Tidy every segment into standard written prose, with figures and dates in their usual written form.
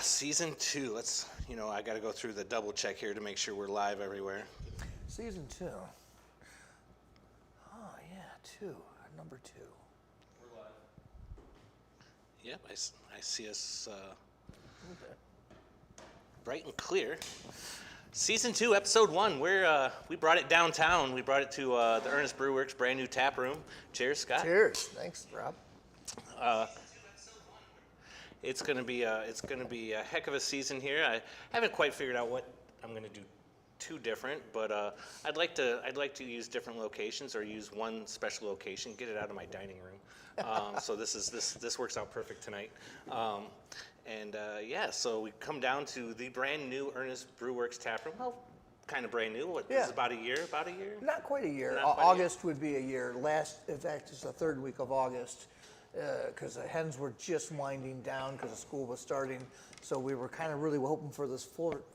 Season 2. I got to go through the double check here to make sure we're live everywhere. Season 2. Oh, yeah, 2. Number 2. We're live. Yep, I see us bright and clear. Season 2, Episode 1. We brought it downtown. We brought it to the Ernest Brew Works brand new tap room. Cheers, Scott. Cheers. Thanks, Rob. It's gonna be a heck of a season here. I haven't quite figured out what I'm gonna do too different, but I'd like to use different locations or use one special location, get it out of my dining room. So this works out perfect tonight. So we come down to the brand new Ernest Brew Works tap room. Well, kind of brand new. This is about a year? Not quite a year. Not quite August would be a year. In fact, it's the third week of August. Because the hens were just winding down because the school was starting. So we were kind of really hoping for this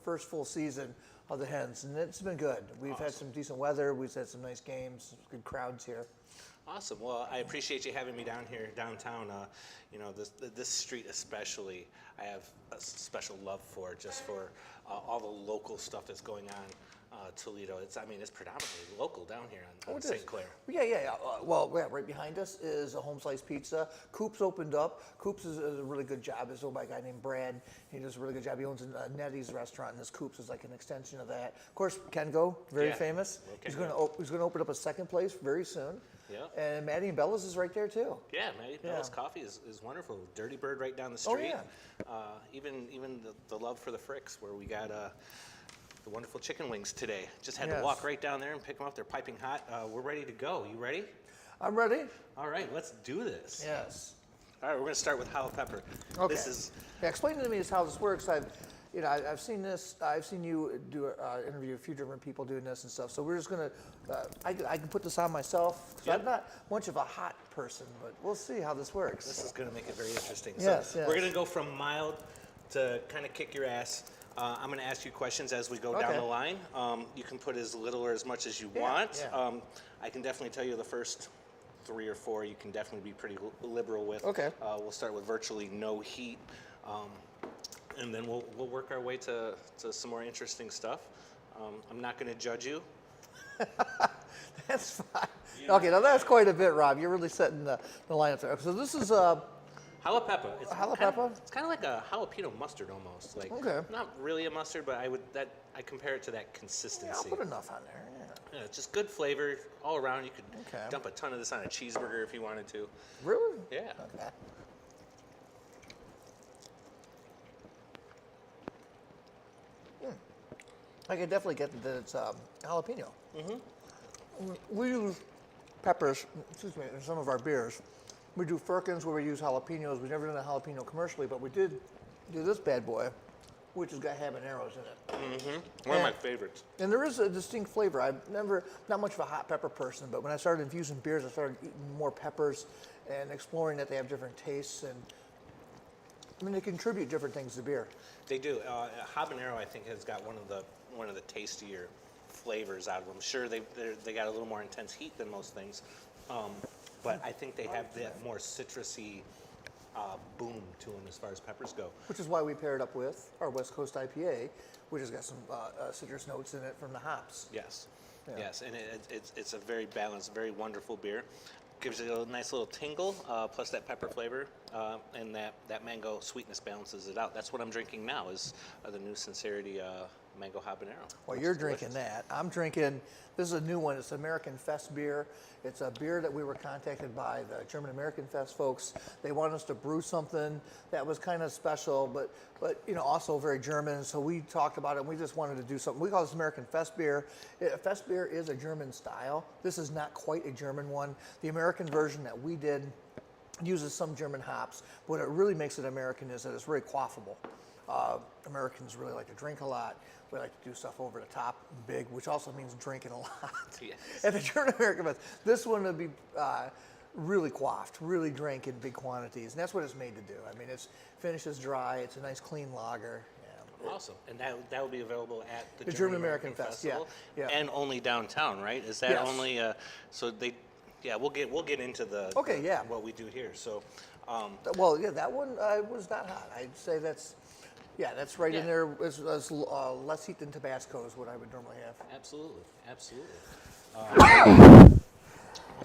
first full season of the hens. And it's been good. We've had some decent weather. We've had some nice games, good crowds here. Awesome. Well, I appreciate you having me down here downtown. This street especially, I have a special love for, just for all the local stuff that's going on. Toledo. It's predominantly local down here on St. Clair. Yeah. Right behind us is a home slice pizza. Coop's opened up. Coop's is a really good job. It's owned by a guy named Brad. He does a really good job. He owns a Nettie's restaurant, and this Coop's is like an extension of that. Of course, Kengo, very famous. He's going to open up a second place very soon. Yeah. And Maddie and Bella's is right there too. Yeah, Maddie Bella's coffee is wonderful. Dirty Bird right down the street. Oh, yeah. Even the love for the Fricks, where we got the wonderful chicken wings today. Just had to walk right down there and pick them up. They're piping hot. We're ready to go. You ready? I'm ready. All right, let's do this. Yes. All right, we're going to start with jalapeno pepper. Okay. This is. Explain to me how this works. I've seen this. I've seen you interview a few different people doing this and stuff. So we're just gonna. I can put this on myself. I'm not much of a hot person, but we'll see how this works. This is going to make it very interesting. Yes. We're going to go from mild to kind of kick your ass. I'm going to ask you questions as we go down the line. You can put as little or as much as you want. Yeah. I can definitely tell you the first 3 or 4 you can definitely be pretty liberal with. Okay. We'll start with virtually no heat, and then we'll work our way to some more interesting stuff. I'm not going to judge you. That's fine. Okay, now that's quite a bit, Rob. You're really setting the lineup there. So this is Jalapeno. Jalapeno? It's kind of like a jalapeno mustard almost. Like not really a mustard, but I compare it to that consistency. Yeah, I'll put enough on there. Yeah, it's just good flavor all around. You could dump a ton of this on a cheeseburger if you wanted to. Really? Yeah. Okay. I can definitely get that it's jalapeno. Mm-hmm. We use peppers, in some of our beers. We do firkins where we use jalapenos. We've never done a jalapeno commercially, but we did do this bad boy, which has got habaneros in it. Mm-hmm. One of my favorites. And there is a distinct flavor. Not much of a hot pepper person, but when I started infusing beers, I started eating more peppers and exploring that they have different tastes, and they contribute different things to beer. They do. Habanero, I think, has got one of the tastier flavors out of them. Sure, they got a little more intense heat than most things, but I think they have that more citrusy boom to them as far as peppers go. Which is why we paired up with our West Coast IPA, which has got some citrus notes in it from the hops. Yes, Yeah. yes, and it's a very balanced, very wonderful beer. Gives it a nice little tingle, plus that pepper flavor, and that mango sweetness balances it out. That's what I'm drinking now, is the new Sincerity Mango Habanero. Well, you're drinking that. I'm drinking, this is a new one. It's American Fest beer. It's a beer that we were contacted by the German American Fest folks. They wanted us to brew something that was kind of special, but also very German. So we talked about it, and we just wanted to do something. We call this American Fest beer. Fest beer is a German style. This is not quite a German one. The American version that we did uses some German hops. What it really makes it American is that it's very quaffable. Americans really like to drink a lot. We like to do stuff over the top, big, which also means drinking a lot. Yes. And the German American Fest, this one would be really quaffed, really drank in big quantities, and that's what it's made to do. I mean, it finishes dry. It's a nice clean lager. Yeah. Awesome, and that will be available at the German American Festival, yeah, and only downtown, right? Is that only? So they, we'll get into the what we do here. So, Well, yeah, that one was not hot. I'd say that's right in Yeah. there. As less heat than Tabasco is what I would normally have. Absolutely, absolutely.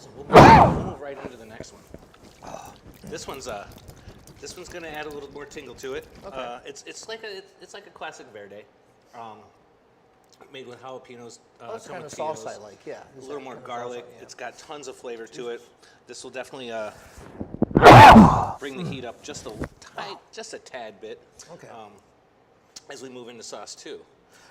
So we'll move right into the next one. This one's gonna add a little more tingle to it. Okay. It's like a classic verde, made with jalapenos, That's the kind of sauce I like. Yeah, a little more garlic. It's got tons of flavor to it. This will definitely bring the heat up just a tad bit. Okay. As we move into sauce too.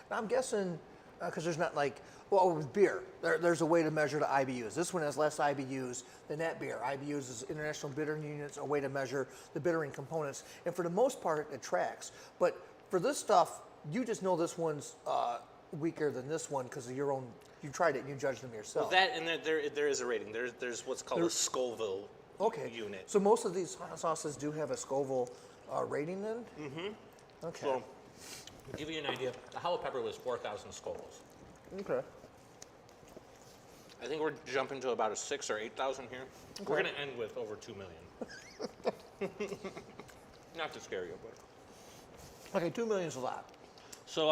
Now I'm guessing because there's not like with beer, there's a way to measure the IBUs. This one has less IBUs than that beer. IBUs is International Bittering Units, a way to measure the bittering components, and for the most part it tracks. But for this stuff, you just know this one's weaker than this one because of your own. You tried it and you judged them yourself. Well, that and there is a rating. There's what's called a Scoville unit. So most of these hot sauces do have a Scoville rating then? Mm-hmm. Okay. So, to give you an idea, the Hollow Pepper was 4,000 Scovilles. Okay. I think we're jumping to about a 6,000 or 8,000 here. Okay. We're going to end with over 2 million. Not to scare you, but. Okay, 2 million is a lot. So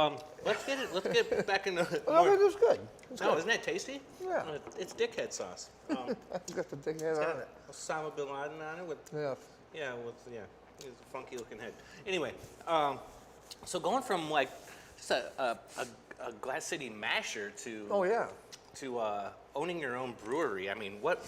let's get back into. Oh, more. it's good. It's No, good. isn't that tasty? Yeah. It's dickhead sauce. It's got the big head on it. Osama bin Laden on it with it's a funky looking head. Anyway, so going from like just a Glass City masher to owning your own brewery. I mean, what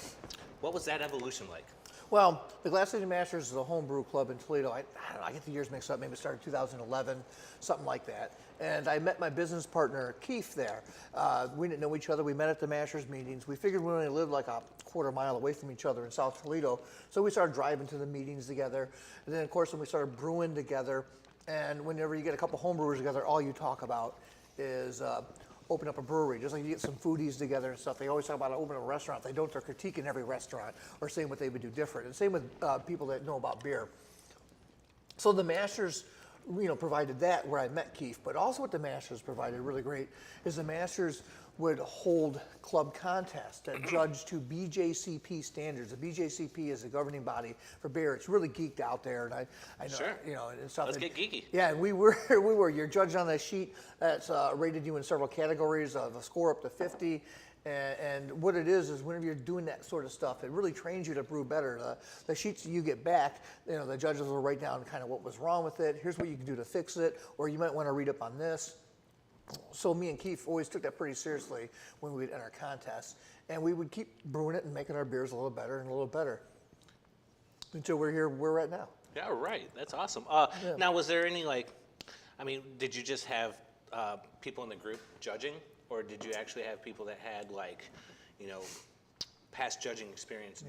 was that evolution like? Well, the Glass City Masters is a home brew club in Toledo. I don't know, I get the years mixed up. Maybe it started 2011, something like that. And I met my business partner, Keith, there. We didn't know each other. We met at the Masters meetings. We figured we only lived like a quarter mile away from each other in South Toledo. So we started driving to the meetings together. And then, of course, when we started brewing together, and whenever you get a couple home brewers together, all you talk about is open up a brewery. Just like you get some foodies together and stuff, they always talk about opening a restaurant. They don't. They're critiquing every restaurant or saying what they would do different. And same with people that know about beer. So the Masters, provided that where I met Keith, but also what the Masters provided really great is the Masters would hold club contests that judged to BJCP standards. The BJCP is the governing body for beer. It's really geeked out there, and I know, Sure. and stuff. Let's get geeky. Yeah, and we were you're judged on a sheet that's rated you in several categories of a score up to 50. And what it is whenever you're doing that sort of stuff, it really trains you to brew better. The sheets you get back, the judges will write down kind of what was wrong with it. Here's what you can do to fix it, or you might want to read up on this. So me and Keith always took that pretty seriously when we would enter contests, and we would keep brewing it and making our beers a little better and a little better until we're at now. Yeah, right. That's awesome. Now, was there any did you just have people in the group judging, or did you actually have people that had past judging experience,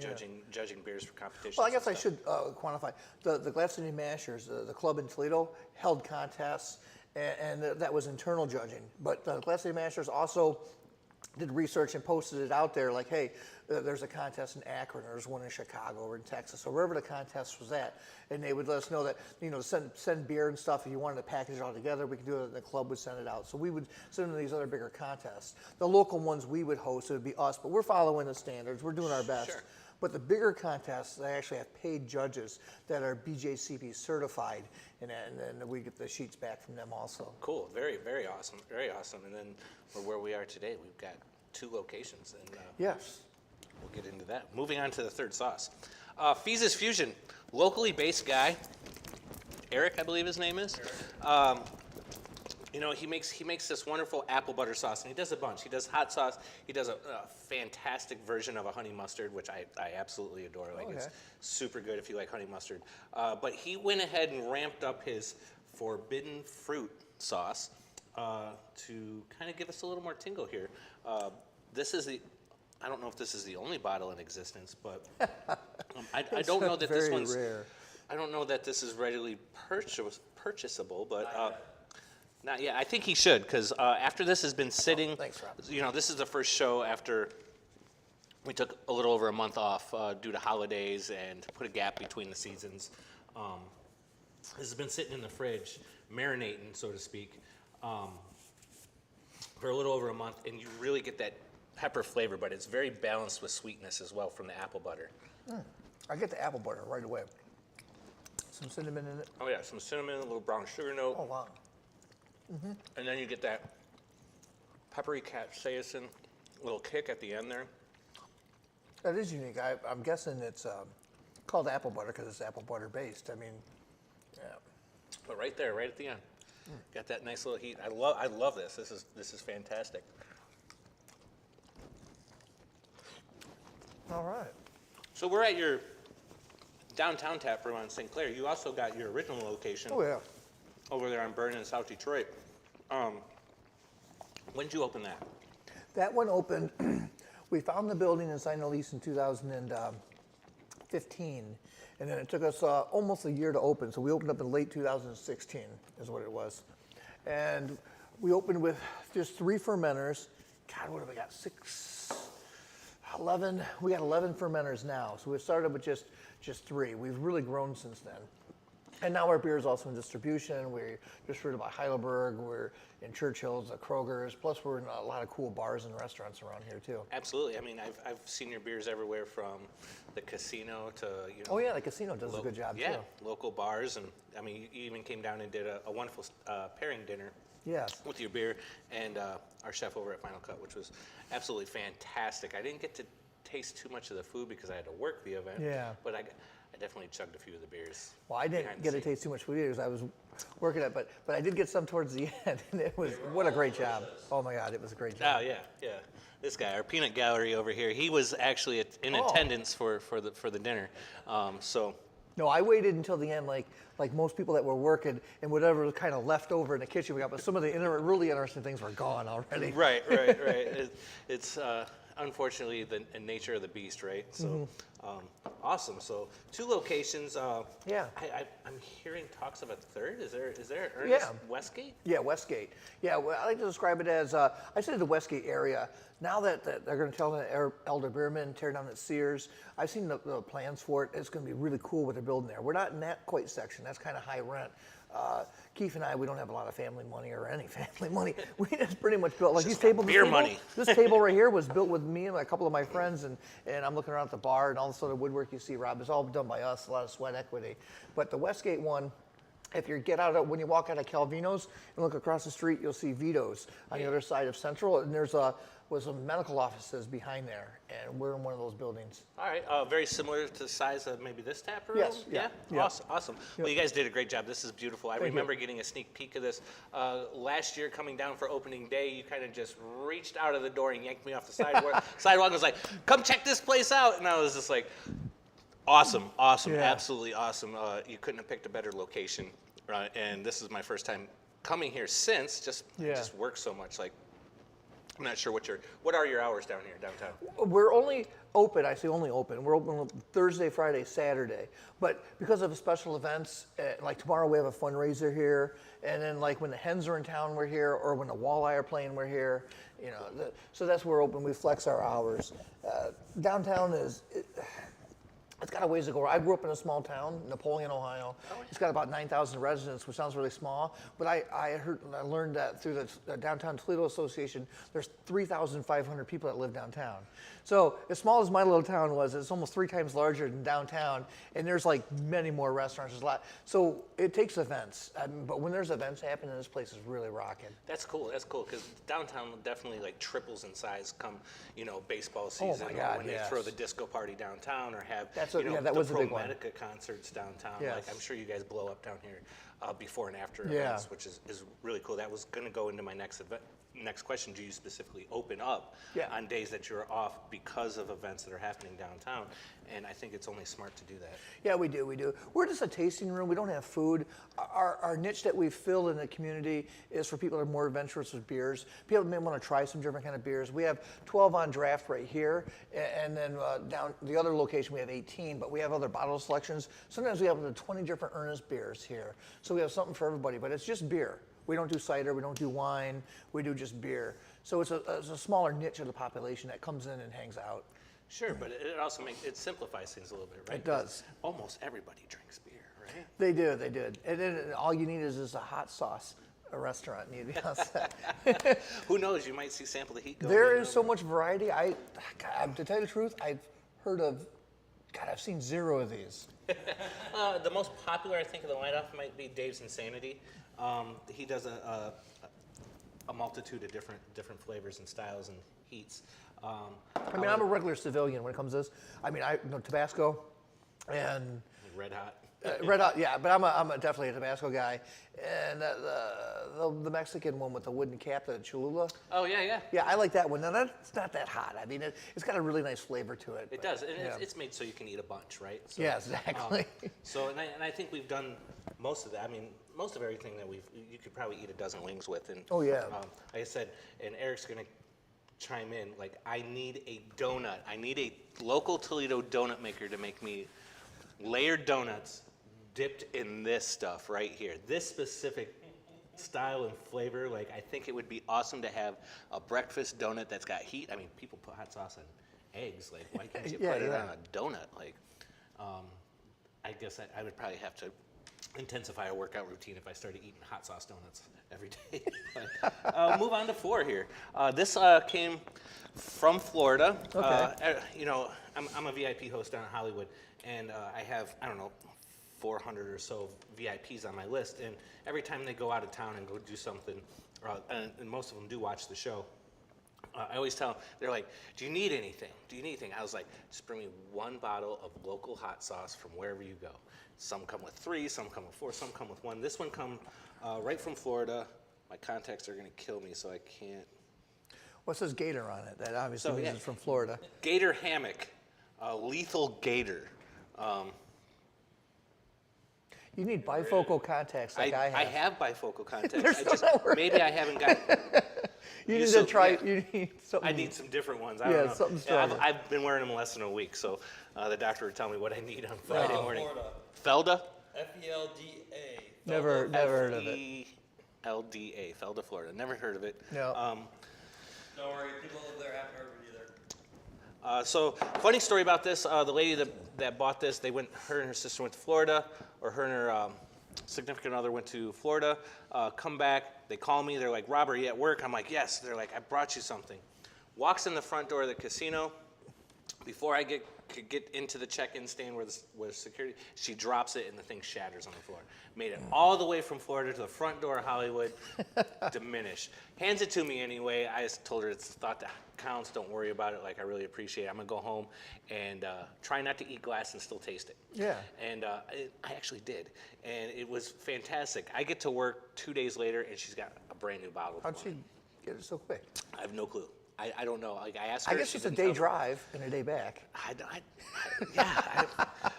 judging beers for competitions? Well, I guess I should quantify. The Glass City Mashers, the club in Toledo, held contests, and that was internal judging. But the Glass City Masters also did research and posted it out there like, hey, there's a contest in Akron, or there's one in Chicago or in Texas, or wherever the contest was at. And they would let us know that, send beer and stuff. If you wanted to package it all together, we could do it, the club would send it out. So we would send them to these other bigger contests. The local ones we would host, it would be us, but we're following the standards. We're doing our best. Sure. But the bigger contests, they actually have paid judges that are BJCP certified, and then we get the sheets back from them also. Cool. Very, very awesome. Very awesome. And then where we are today, we've got 2 locations. And Yes. we'll get into that. Moving on to the third sauce. Fee's Fusion, locally based guy. Eric, I believe his name is. He makes this wonderful apple butter sauce, and he does a bunch. He does hot sauce. He does a fantastic version of a honey mustard, which I absolutely adore. It's super good if you like honey mustard. But he went ahead and ramped up his forbidden fruit sauce to kind of give us a little more tingle here. I don't know if this is the only bottle in existence, but I don't know that this one's rare. I don't know that this is readily purchasable, but. Not yet. I think he should, because after this has been sitting, Thanks, Rob. This is the first show after we took a little over a month off due to holidays and to put a gap between the seasons. This has been sitting in the fridge, marinating, so to speak, for a little over a month, and you really get that pepper flavor, but it's very balanced with sweetness as well from the apple butter. I get the apple butter right away. Some cinnamon in it. Oh yeah, some cinnamon, a little brown sugar note. Oh, wow. And then you get that peppery capsaicin little kick at the end there. That is unique. I'm guessing it's called apple butter because it's apple butter based. I mean, yeah. But right there, right at the end, got that nice little heat. I love this. This is fantastic. All right. So we're at your downtown tap room on St. Clair. You also got your original location Oh, yeah. over there on Burn in South Detroit. When did you open that? That one opened, we found the building and signed a lease in 2015. And then it took us almost a year to open. So we opened up in late 2016 is what it was. And we opened with just 3 fermenters. God, what have we got? 11. We got 11 fermenters now. So we started with just 3. We've really grown since then. And now our beer is also in distribution. We're distributed by Heidelberg. We're in Churchill's, the Kroger's. Plus, we're in a lot of cool bars and restaurants around here too. Absolutely. I mean, I've seen your beers everywhere from the casino to Oh yeah, the casino does a good job yeah, too. local bars, and I mean, you even came down and did a wonderful pairing dinner Yes. with your beer and our chef over at Final Cut, which was absolutely fantastic. I didn't get to taste too much of the food because I had to work the event. Yeah. But I definitely chugged a few of the beers. Well, I didn't behind get the to taste too much food either because I was working it, but I did get some towards the end, and it was what a great job. Oh my God, it was a great job. Oh yeah, yeah. This guy, our peanut gallery over here, he was actually in attendance for the dinner. So No, I waited until the end, like most people that were working, and whatever was kind of left over in the kitchen we got. But some of the really interesting things were gone already. right. It's unfortunately the nature of the beast, right? So awesome. So 2 locations. Yeah. I'm hearing talks of a third. Is there Ernest Westgate? Yeah, Westgate. Yeah, well, I like to describe it as, I say the Westgate area. Now that they're going to tell the Elder Beerman, tear down at Sears, I've seen the plans for it. It's going to be really cool what they're building there. We're not in that quite section. That's kind of high rent. Keith and I, we don't have a lot of family money or any family money. We just pretty much built, like these tables. Beer money. This table right here was built with me and a couple of my friends, and I'm looking around at the bar, and all the sort of woodwork you see, Rob, is all done by us, a lot of sweat equity. But the Westgate one, if you get out of, when you walk out of Calvino's and look across the street, you'll see Vito's on the other side of Central, and there's was some medical offices behind there, and we're in one of those buildings. All right. Very similar to the size of maybe this tap room? Yes, yeah, yeah. Awesome. Well, you guys did a great job. This is beautiful. I Thank remember getting a sneak peek of this. Last year, coming down for opening day, you kind of just reached out of the door and yanked me off the sidewalk and was like, come check this place out. And I was just like, awesome, Yeah. absolutely awesome. You couldn't have picked a better location. And this is my first time coming here since, just worked so much. Like, I'm not sure what are your hours down here downtown? We're only open, I say only open, we're open Thursday, Friday, Saturday. But because of special events, like tomorrow we have a fundraiser here, and then like when the hens are in town, we're here, or when the walleye are playing, we're here. You know, so that's where we're open, we flex our hours. Downtown it's got a ways to go. I grew up in a small town, Napoleon, Ohio. It's got about 9,000 residents, which sounds really small. But I learned that through the Downtown Toledo Association, there's 3,500 people that live downtown. So as small as my little town was, it's almost 3 times larger than downtown. And there's like many more restaurants. There's a lot. So it takes events. But when there's events happening, this place is really rocking. That's cool. Because downtown definitely like triples in size come, baseball season. Oh my God, or when they throw the disco party downtown or have that was a big one. Pro-Medica concerts downtown. Yes. Like I'm sure you guys blow up down here before and after Yeah. events, which is really cool. That was going to go into my next question. Do you specifically open up on days that you're off because of events that are happening downtown? And I think it's only smart to do that. Yeah, we do. We're just a tasting room. We don't have food. Our niche that we've filled in the community is for people that are more adventurous with beers. People may want to try some different kind of beers. We have 12 on draft right here, and then down the other location we have 18, but we have other bottle selections. Sometimes we have up to 20 different earnest beers here. So we have something for everybody, but it's just beer. We don't do cider, we don't do wine, we do just beer. So it's a smaller niche of the population that comes in and hangs out. Sure, but it also simplifies things a little bit, right? It does. Almost everybody drinks beer, right? They do. And then all you need is a hot sauce, a restaurant, and you'd be all set. Who knows, you might see Sample the Heat go. There is so much variety. To tell you the truth, I've heard of God, I've seen 0 of these. The most popular, I think, of the lineup might be Dave's Insanity. He does a multitude of different flavors and styles and heats. I mean, I'm a regular civilian when it comes to this. I mean, I know Tabasco and Red Hot. Red Hot, yeah, but I'm definitely a Tabasco guy. And the Mexican one with the wooden cap, the Cholula. Oh, yeah. Yeah, I like that one. Now, that's not that hot. I mean, it's got a really nice flavor to it. It does, and it's made so you can eat a bunch, right? So, yeah, exactly. And I think we've done most of that. I mean, most of everything that you could probably eat a dozen wings with. And Oh, yeah. like I said, and Eric's gonna chime in. Like, I need a donut. I need a local Toledo donut maker to make me layered donuts dipped in this stuff right here. This specific style and flavor. Like, I think it would be awesome to have a breakfast donut that's got heat. I mean, people put hot sauce on eggs. Like, why can't you put it on a donut? Like, I guess I would probably have to intensify a workout routine if I started eating hot sauce donuts every day. But, move on to 4 here. This came from Florida. Okay. You know, I'm a VIP host down in Hollywood, and I have, I don't know, 400 or so VIPs on my list, and every time they go out of town and go do something, and most of them do watch the show, I always tell them, they're like, do you need anything? Do you need anything? I was like, just bring me 1 bottle of local hot sauce from wherever you go. Some come with 3, some come with 4, some come with 1. This one come right from Florida. My contacts are gonna kill me, so I can't. What says Gator on it? That obviously means it's from Florida. Gator Hammock, Lethal Gator. You need bifocal contacts like I have. I have bifocal contacts. They're still not working. Maybe I haven't got. You need to try. Yeah. You need something. I need some different ones. I don't know. Something stronger. I've been wearing them less than a week, so the doctor would tell me what I need on Friday morning. Florida. Felda? F-E-L-D-A. Never heard of it. F-E-L-D-A. Felda, Florida. Never heard of it. No. Don't worry, people live there haven't heard of it either. So, funny story about this. The lady that bought this, her and her sister went to Florida, or her and her significant other went to Florida, come back, they call me, they're like, Rob, are you at work? I'm like, yes. They're like, I brought you something. Walks in the front door of the casino. Before I could get into the check-in stand where security, she drops it and the thing shatters on the floor. Made it all the way from Florida to the front door of Hollywood, diminished. Hands it to me anyway. I just told her it's the thought that counts. Don't worry about it. Like, I really appreciate it. I'm gonna go home and try not to eat glass and still taste it. Yeah. And I actually did, and it was fantastic. I get to work 2 days later, and she's got a brand new bottle. How'd she get it so quick? I have no clue. I don't know. Like, I asked her. I guess she it's a didn't day tell me. drive and a day back.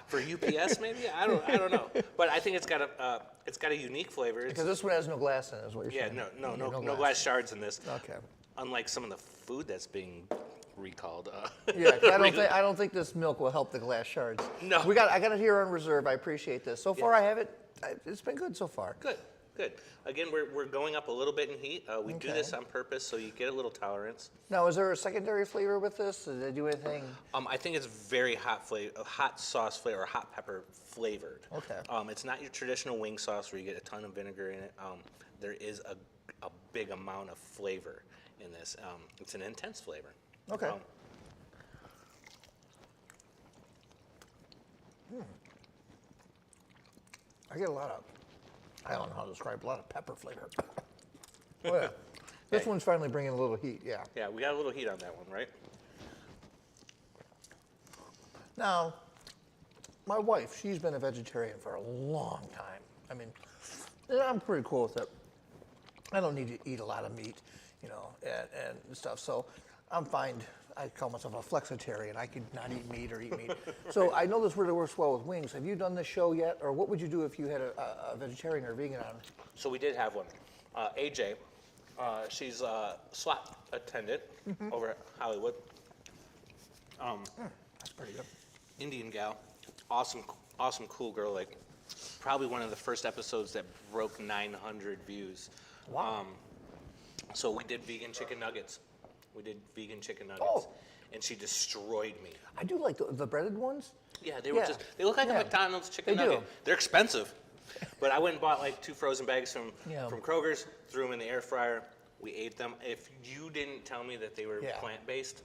For UPS maybe. I don't know. But I think it's got a unique flavor. Because this one has no glass in it, is what you're Yeah, saying. no glass shards in this. Okay. Unlike some of the food that's being recalled. Yeah, 'cause I don't think this milk will help the glass shards. No. I got it here on reserve. I appreciate this. So far, I have it. It's been good so far. Good. Again, we're going up a little bit in heat. We do Okay. this on purpose so you get a little tolerance. Now, is there a secondary flavor with this? Did they do anything? I think it's very hot sauce flavor, or hot pepper flavored. Okay. It's not your traditional wing sauce where you get a ton of vinegar in it. There is a big amount of flavor in this. It's an intense flavor. Okay. I get a lot of, I don't know how to describe, a lot of pepper flavor. Oh, yeah. This one's finally bringing a little heat, yeah. Yeah, we got a little heat on that one, right? Now, my wife, she's been a vegetarian for a long time. I mean, and I'm pretty cool with it. I don't need to eat a lot of meat, you know, and stuff. So I'm fine. I call myself a flexitarian. I could not eat meat or eat meat. So I know this really works well with wings. Have you done this show yet? Or what would you do if you had a vegetarian or vegan on? So we did have one. AJ, she's a SWAT attendant over at Hollywood. That's pretty good. Indian gal, awesome, cool girl. Like, probably one of the first episodes that broke 900 views. Wow. So we did vegan chicken nuggets. Oh. And she destroyed me. I do like the breaded ones. Yeah, they were they look like a McDonald's chicken They do. nugget. They're expensive. But I went and bought like 2 frozen bags from Kroger's, threw them in the air fryer. We ate them. If you didn't tell me that they were plant-based,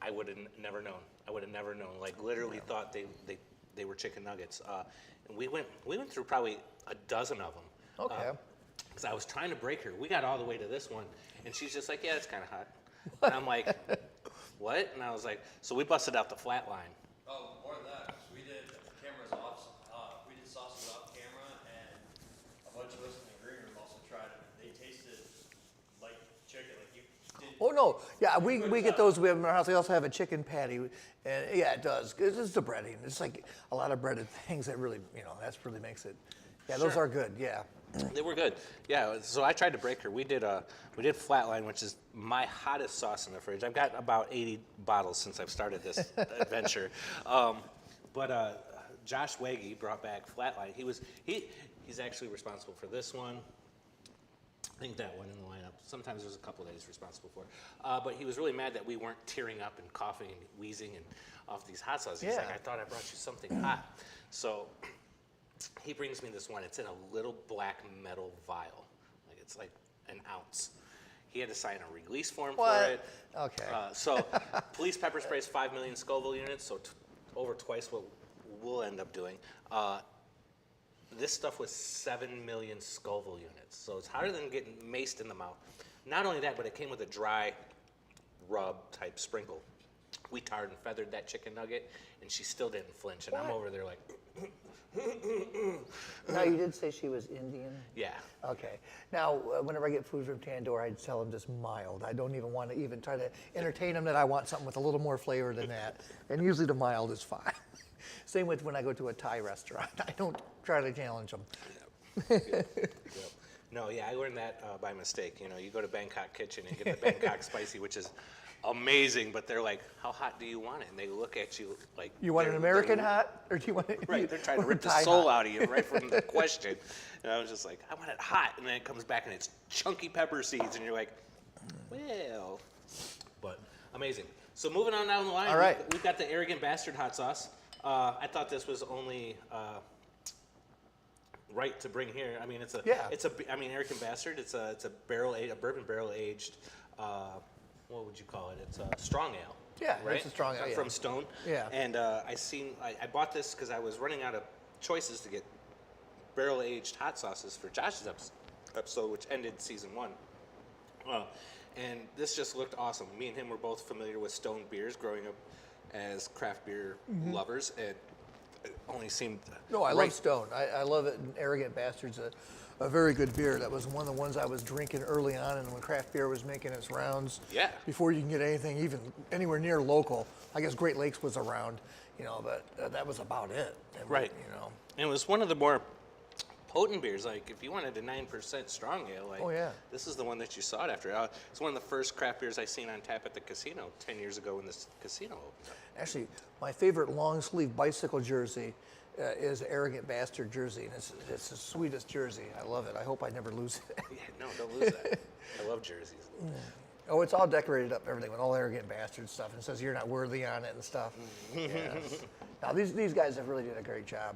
I would have never known. I would have never known. Like literally thought they were chicken nuggets. And we went through probably a dozen of them. Okay. Because I was trying to break her. We got all the way to this one, and she's just like, yeah, it's kind of hot. And I'm like, what? And I was like, so we busted out the flat line. Oh, more than that. We did cameras off. We did sauces off camera, and a bunch of us in the green room also tried it. They tasted like chicken. Like you didn't. Oh no, yeah, we get those. We have in our house. We also have a chicken patty, and yeah, it does. It's the breading. It's like a lot of breaded things that really, that's really makes it. Yeah, those Sure. are good. Yeah. They were good. Yeah, so I tried to break her. We did flatline, which is my hottest sauce in the fridge. I've got about 80 bottles since I've started this adventure. But Josh Waggy brought back flatline. He's actually responsible for this one. I think that one in the lineup. Sometimes there's a couple that he's responsible for. But he was really mad that we weren't tearing up and coughing and wheezing and off these hot sauces. He's like, Yeah. I thought I brought you something hot. So he brings me this one. It's in a little black metal vial. Like it's like an ounce. He had to sign a release form for What? it. Okay. So police pepper spray is 5 million Scoville units, so over twice what we'll end up doing. This stuff was 7 million Scoville units, so it's harder than getting maced in the mouth. Not only that, but it came with a dry rub type sprinkle. We tarred and feathered that chicken nugget, and she still didn't flinch. And I'm What? over there like, Now you did say she was Indian. yeah. Okay. Now, whenever I get food from Tandoor, I tell them just mild. I don't even want to even try to entertain them that I want something with a little more flavor than that. And usually the mild is fine. Same with when I go to a Thai restaurant. I don't try to challenge them. Yep. No, yeah, I learned that by mistake. You go to Bangkok Kitchen and get the Bangkok spicy, which is amazing, but they're like, how hot do you want it? And they look at you like, You want an they're- American they're- hot, or do you want it? Right, they're trying to rip the Thai soul hot? out of you right from the question. And I was just like, I want it hot. And then it comes back and it's chunky pepper seeds. And you're like, well, but amazing. So moving on down the line, All right. we've got the Arrogant Bastard hot sauce. I thought this was only right to bring here. I mean, Arrogant Bastard. It's a bourbon barrel aged. What would you call it? It's a strong ale. Yeah, right? it's a strong ale, yeah. From Stone. Yeah. And I bought this because I was running out of choices to get barrel aged hot sauces for Josh's episode, which ended season 1. And this just looked awesome. Me and him were both familiar with Stone beers growing up as craft beer lovers, and it only seemed No, I right. love Stone. I love it. And Arrogant Bastard's a very good beer. That was one of the ones I was drinking early on, and when craft beer was making its rounds. Yeah. Before you can get anything even anywhere near local. I guess Great Lakes was around, but that was about it. And, Right. And it was one of the more potent beers. Like if you wanted a 9% strong ale, like Oh, yeah. this is the one that you sought after. It's one of the first craft beers I seen on tap at the casino 10 years ago when this casino opened up. Actually, my favorite long sleeve bicycle jersey is Arrogant Bastard jersey, and it's the sweetest jersey. I love it. I hope I never lose it. Yeah, no, don't lose that. I love jerseys. Oh, it's all decorated up, everything with all Arrogant Bastard stuff, and it says you're not worthy on it and stuff. Yes. Now these guys have really did a great job.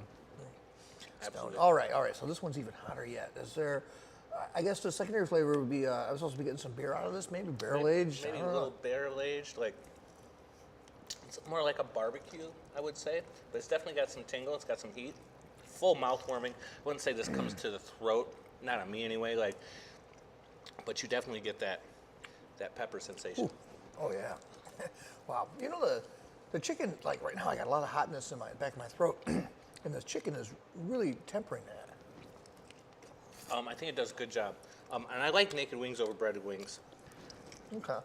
Absolutely. All right. So this one's even hotter yet. Is there? I guess the secondary flavor would be. I was supposed to be getting some beer out of this, maybe barrel aged. Maybe I a don't know. little barrel aged, like it's more like a barbecue, I would say. But it's definitely got some tingle. It's got some heat. Full mouth warming. I wouldn't say this comes to the throat, not on me anyway. Like, but you definitely get that pepper sensation. Oh yeah. Wow. The chicken, like right now, I got a lot of hotness in my back of my throat, and the chicken is really tempering that. I think it does a good job. And I like naked wings over breaded wings Okay.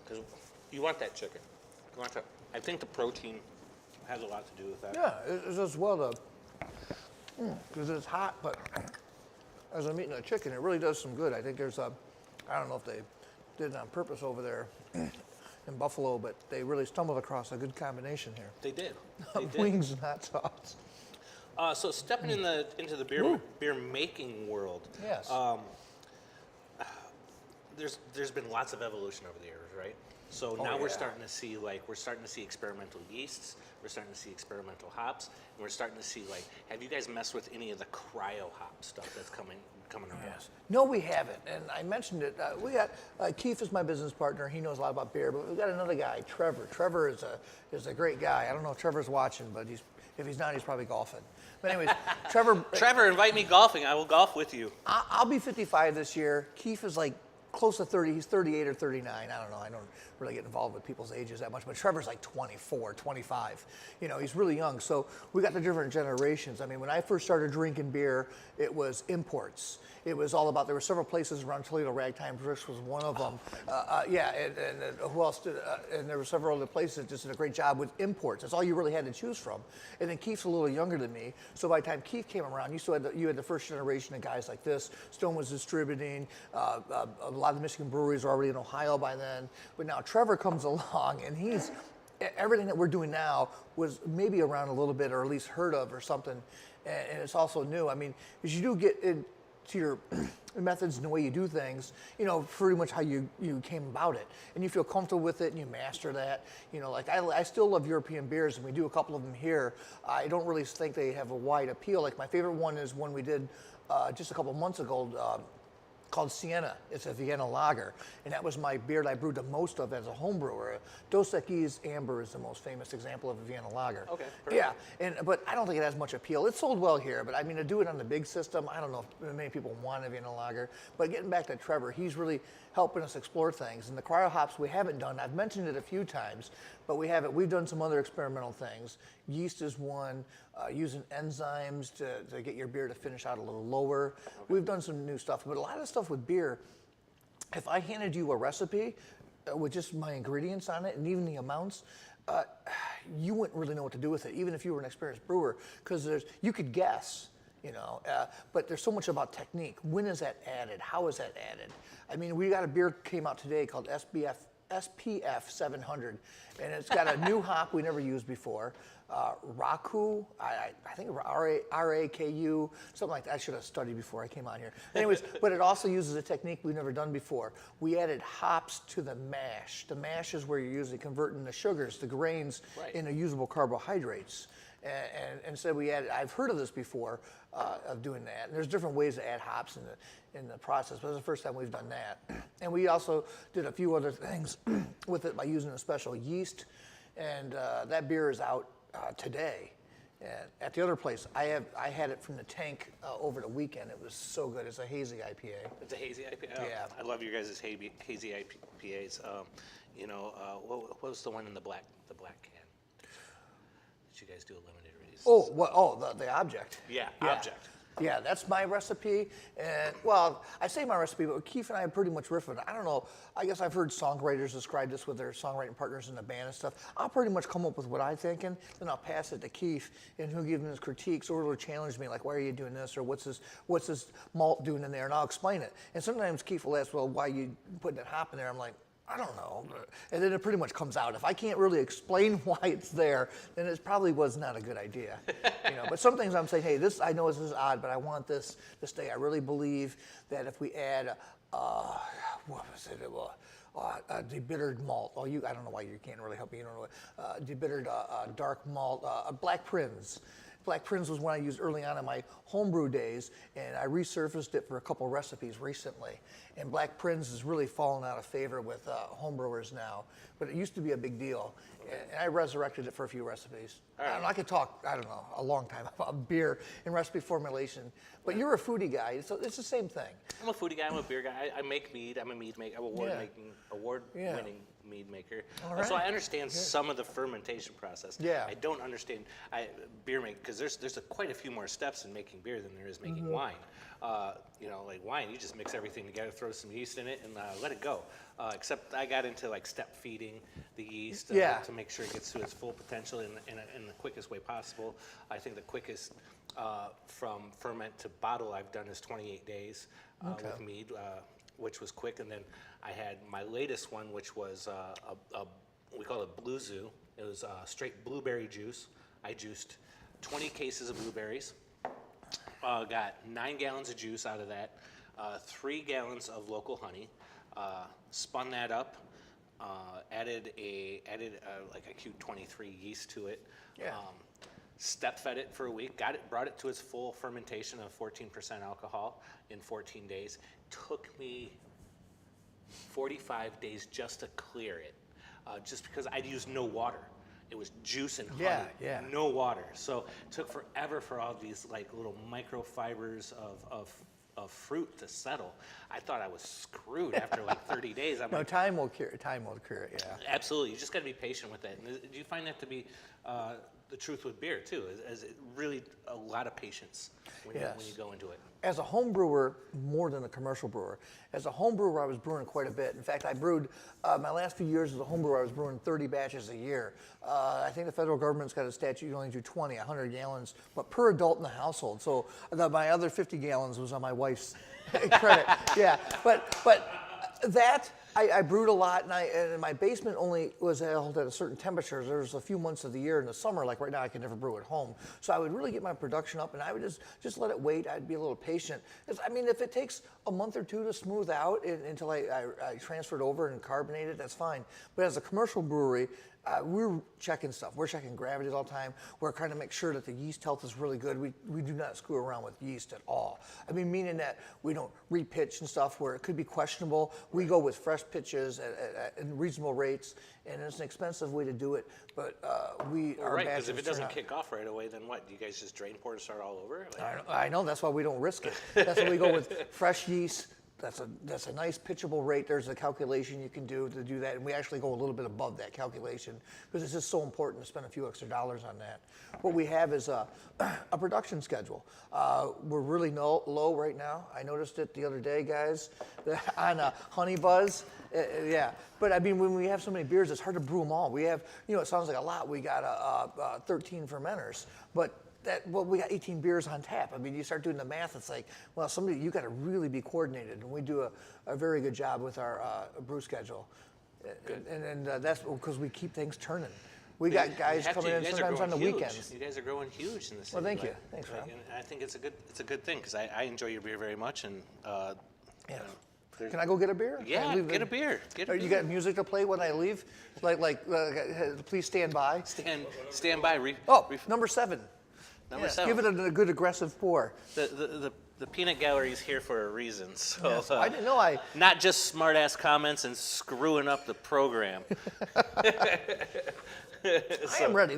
because you want that chicken. You want that. I think the protein has a lot to do with that. Yeah, it's as well because it's hot, but as I'm eating the chicken, it really does some good. I think there's I don't know if they did it on purpose over there in Buffalo, but they really stumbled across a good combination here. They did. They did. Wings and hot sauce. So stepping into the beer making world. Yes. There's been lots of evolution over the years, right? So now we're yeah. starting to see experimental yeasts, we're starting to see experimental hops, and we're starting to see have you guys messed with any of the cryo hop stuff that's coming around? Yes. No, we haven't. And I mentioned it. We got Keith is my business partner. He knows a lot about beer. But we've got another guy, Trevor. Trevor is a great guy. I don't know if Trevor's watching, but if he's not, he's probably golfing. But anyways, Trevor, invite me golfing. I will golf with you. I'll be 55 this year. Keith is like close to 30. He's 38 or 39. I don't know. I don't really get involved with people's ages that much. But Trevor's like 24, 25. He's really young. So we got the different generations. I mean, when I first started drinking beer, it was imports. It was all about, there were several places around Toledo, Ragtime Bricks was one of them. And who else did, and there were several other places that just did a great job with imports. That's all you really had to choose from. And then Keith's a little younger than me. So by the time Keith came around, you had the first generation of guys like this. Stone was distributing. A lot of the Michigan breweries were already in Ohio by then. But now Trevor comes along and everything that we're doing now was maybe around a little bit or at least heard of or something. And it's also new. I mean, as you do get into your methods and the way you do things, pretty much how you came about it. And you feel comfortable with it and you master that. I still love European beers and we do a couple of them here. I don't really think they have a wide appeal. Like my favorite one is one we did just a couple months ago, called Sienna. It's a Vienna lager, and that was my beer that I brewed the most of as a home brewer. Dos Equis Amber is the most famous example of a Vienna lager. Okay, perfect. Yeah, but I don't think it has much appeal. It sold well here, but I mean, to do it on the big system, I don't know if many people want a Vienna lager. But getting back to Trevor, he's really helping us explore things. And the cryo hops we haven't done, I've mentioned it a few times, but we've done some other experimental things. Yeast is one, using enzymes to get your beer to finish out a little lower. Okay. We've done some new stuff, but a lot of stuff with beer, if I handed you a recipe with just my ingredients on it and even the amounts, you wouldn't really know what to do with it, even if you were an experienced brewer, because you could guess. But there's so much about technique. When is that added? How is that added? I mean, we got a beer came out today called SPF 700, and it's got a new hop we never used before. Raku, I think R-A-K-U, something like that. I should have studied before I came on here. Anyways, but it also uses a technique we've never done before. We added hops to the mash. The mash is where you're usually converting the sugars, the grains, into usable carbohydrates. And so I've heard of this before, of doing that. And there's different ways to add hops in the process, but it's the first time we've done that. And we also did a few other things with it by using a special yeast. And that beer is out today. At the other place, I had it from the tank over the weekend. It was so good. It's a hazy IPA. It's a hazy IPA. Oh, yeah, I love your guys' hazy IPAs. What was the one in the black can? Did you guys do a limited release? The Object. Yeah, Object. Yeah, that's my recipe. And, well, I say my recipe, but Keith and I pretty much riff it. I don't know. I guess I've heard songwriters describe this with their songwriting partners in the band and stuff. I'll pretty much come up with what I'm thinking, then I'll pass it to Keith, and he'll give him his critiques, or he'll challenge me, like, why are you doing this, or what's this malt doing in there, and I'll explain it. And sometimes Keith will ask, well, why are you putting that hop in there? I'm like, I don't know. And then it pretty much comes out. If I can't really explain why it's there, then it probably was not a good idea. But some things I'm saying, hey, I know this is odd, but I want this to stay. I really believe that if we add, what was it? A debittered malt. I don't know why you can't really help me. You don't know. Debittered dark malt, Black Prince. Black Prince was one I used early on in my homebrew days, and I resurfaced it for a couple recipes recently. And Black Prince has really fallen out of favor with homebrewers now, but it used to be a big deal. And I resurrected it for a few recipes. Right. I could talk, a long time about beer and recipe formulation, but you're a foodie guy, so it's the same thing. I'm a foodie guy, I'm a beer guy. I make mead, I'm a mead maker, I'm an award-winning mead maker. Right. So I understand some of the fermentation process. Yeah. I don't understand beer making, because there's quite a few more steps in making beer than there is making wine. Like wine, you just mix everything together, throw some yeast in it, and let it go. Except I got into step feeding the yeast to make sure it gets to its full potential in the quickest way possible. I think the quickest from ferment to bottle I've done is 28 days with mead, which was quick. And then I had my latest one, which was we call it Blue Zoo. It was straight blueberry juice. I juiced 20 cases of blueberries. Got 9 gallons of juice out of that, 3 gallons of local honey, spun that up, Added like a Q23 yeast to it. Yeah. Step fed it for a week. Brought it to its full fermentation of 14% alcohol in 14 days. Took me 45 days just to clear it, just because I'd used no water. It was juice and honey, Yeah. no water. So it took forever for all these like little microfibers of fruit to settle. I thought I was screwed after like 30 days. I'm No, like, time will cure it. Time will cure it. Yeah. absolutely. You just got to be patient with it. And do you find that to be the truth with beer too? Is it really a lot of patience when you go into it? As a home brewer, more than a commercial brewer. As a home brewer, I was brewing quite a bit. In fact, I brewed, my last few years as a home brewer, I was brewing 30 batches a year. I think the federal government's got a statute, you only do 20, 100 gallons, but per adult in the household. So my other 50 gallons was on my wife's credit. Yeah, but that, I brewed a lot, and my basement only was held at a certain temperature. There was a few months of the year in the summer, like right now, I can never brew at home. So I would really get my production up, and I would just let it wait. I'd be a little patient. I mean, if it takes a month or two to smooth out until I transfer it over and carbonate it, that's fine. But as a commercial brewery, we're checking stuff. We're checking gravities all the time. We're trying to make sure that the yeast health is really good. We do not screw around with yeast at all. I mean, meaning that we don't repitch and stuff where it could be questionable. We go with fresh pitches at reasonable rates, and it's an expensive way to do it. But Well, right, because if it doesn't kick off right away, then what? Do you guys just drain, pour, and start all over? Like, I know, that's why we don't risk it. That's why we go with fresh yeast. That's a nice pitchable rate. There's a calculation you can do to do that, and we actually go a little bit above that calculation because it's just so important to spend a few extra dollars on that. What we have is a production schedule. We're really low right now. I noticed it the other day, guys, on Honey Buzz. Yeah, but I mean, when we have so many beers, it's hard to brew them all. We have, it sounds like a lot. We got 13 fermenters, but we got 18 beers on tap. I mean, you start doing the math, it's like, well, you got to really be coordinated, and we do a very good job with our brew schedule. Good. And that's because we keep things turning. We got guys coming in sometimes on the weekends. You guys are growing huge in the city. Well, thank you. Thanks, Rob. And I think it's a good thing because I enjoy your beer very much, and Yeah. Can I go get a beer? Yeah, get a beer. You got music to play when I leave? Please stand by. Stand by. Number 7. Number Yes, 7. give it a good aggressive pour. The peanut gallery is here for a reason. So Yes, I didn't know not just smart ass comments and screwing up the program. I am ready.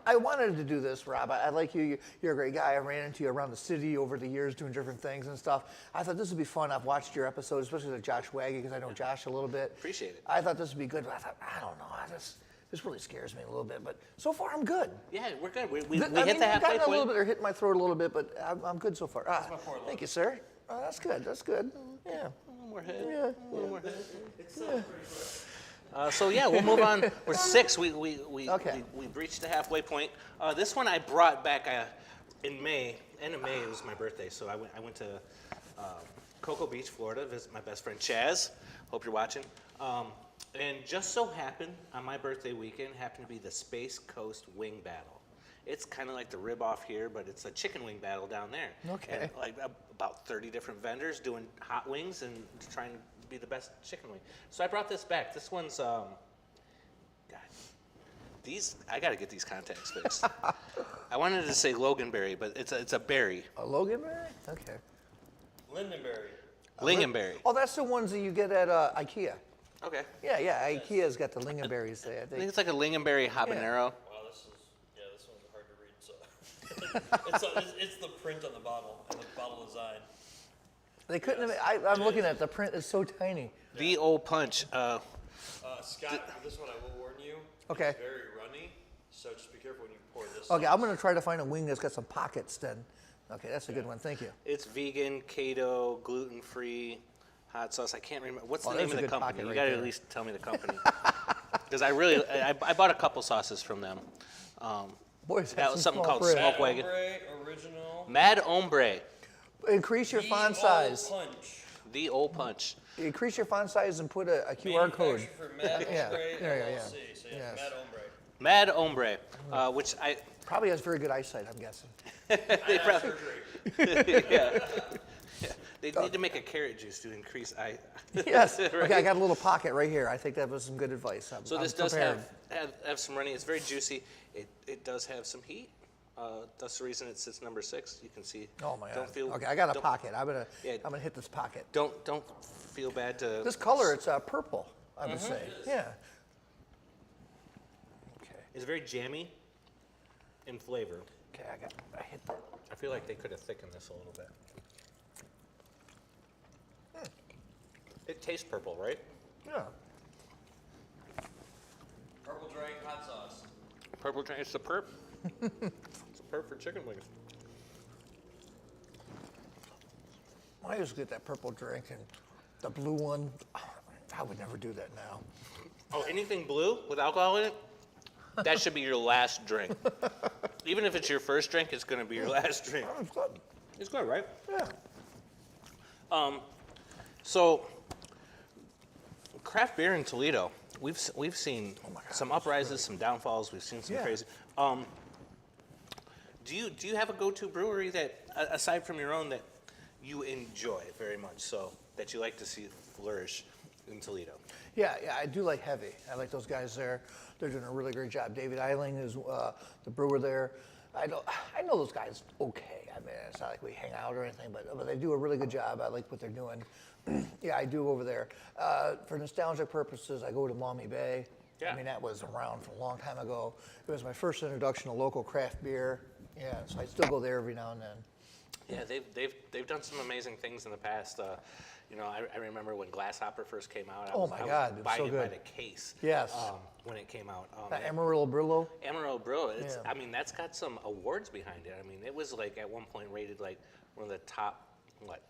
I wanted to do this, Rob. I like you. You're a great guy. I ran into you around the city over the years doing different things and stuff. I thought this would be fun. I've watched your episodes, especially the Josh Waggy, because I know Josh a little bit. Appreciate it. I thought this would be good, but I thought, I don't know. This really scares me a little bit, but so far I'm good. Yeah, we're good. We hit the I've halfway gotten a little point. bit, or hit my throat a little bit, but I'm good so far. Thank you, sir. Oh, that's good. That's good. Yeah. One more hit. Yeah. One more hit. So yeah, we'll move on. We're 6. We reached the halfway point. This one I brought back in May. End of May, it was my birthday, so I went to Cocoa Beach, Florida, visit my best friend Chaz. Hope you're watching. And just so happened on my birthday weekend happened to be the Space Coast Wing Battle. It's kind of like the rib off here, but it's a chicken wing battle down there. Okay. And like about 30 different vendors doing hot wings and trying to be the best chicken wing. So I brought this back. This one's God. I got to get these contacts fixed. I wanted to say Loganberry, but it's a berry. A Loganberry? Okay. Lingonberry. Oh, that's the ones that you get at IKEA. Okay. Yeah. IKEA's got the lingonberries there. I think it's like a lingonberry habanero. Wow, this one's hard to read. So it's the print on the bottle and the bottle design. They couldn't have. I'm looking at it, the print is so tiny. The old punch. Scott, this one I will warn you. Okay. It's very runny, so just be careful when you pour this. Okay, I'm going to try to find a wing that's got some pockets then. Okay, that's a good one. Thank you. It's vegan, keto, gluten-free, hot sauce. I can't remember. What's the there's name of a the good company? pocket You right got to there. at least tell me the company. Because I bought a couple sauces from them. Boys, That was something small called bread. Smoke Wagon. Hombre original. Mad Hombre, Increase your font size. Punch. the old punch. Increase your font size and put a QR code. Manufactured for Mad Yeah, Hombre there you go, LLC. yeah. So yeah, Yes. Mad Hombre. Mad Hombre, which I Probably has very good eyesight, I'm guessing. they probably, yeah. They need to make a carrot juice to increase eye. Yes. Right? Okay, I got a little pocket right here. I think that was some good advice. So I'm this does prepared. have some runny. It's very juicy. It does have some heat. That's the reason it sits number 6. You can see. Oh my Don't God. feel. Okay, I got a don't- pocket. I'm Yeah. gonna hit this pocket. Don't feel bad to. This color, it's purple. I Mm-hmm. would say. Yeah. Okay. It's very jammy in flavor. Okay, I hit that. I feel like they could have thickened this a little bit. It tastes purple, right? Yeah. Purple drink hot sauce. Purple drink. It's the perp. It's a perp for chicken wings. I used to get that purple drink and the blue one. I would never do that now. Oh, anything blue with alcohol in it? That should be your last drink. Even if it's your first drink, it's going to be your last drink. Oh, it's good. It's good, right? Yeah. So, craft beer in Toledo, we've seen God, some uprises, some downfalls. We've seen some Yeah. crazy. Do you have a go-to brewery that, aside from your own, that you enjoy very much, so that you like to see flourish in Toledo? Yeah, I do like Heavy. I like those guys there. They're doing a really great job. David Eiling is the brewer there. I know those guys okay. I mean, it's not like we hang out or anything, but they do a really good job. I like what they're doing. Yeah, I do over there. For nostalgic purposes, I go to Maumee Bay. Yeah. I mean, that was around for a long time ago. It was my first introduction to local craft beer. Yeah, so I still go there every now and then. Yeah, they've done some amazing things in the past. I remember when Glasshopper first came out. I Oh was, my I was God, it was buying so it by good. the case. Yes. When it came out. That Amarillo Brillo. Amarillo Brew. Yeah. I mean, that's got some awards behind it. I mean, it was like at one point rated like one of the top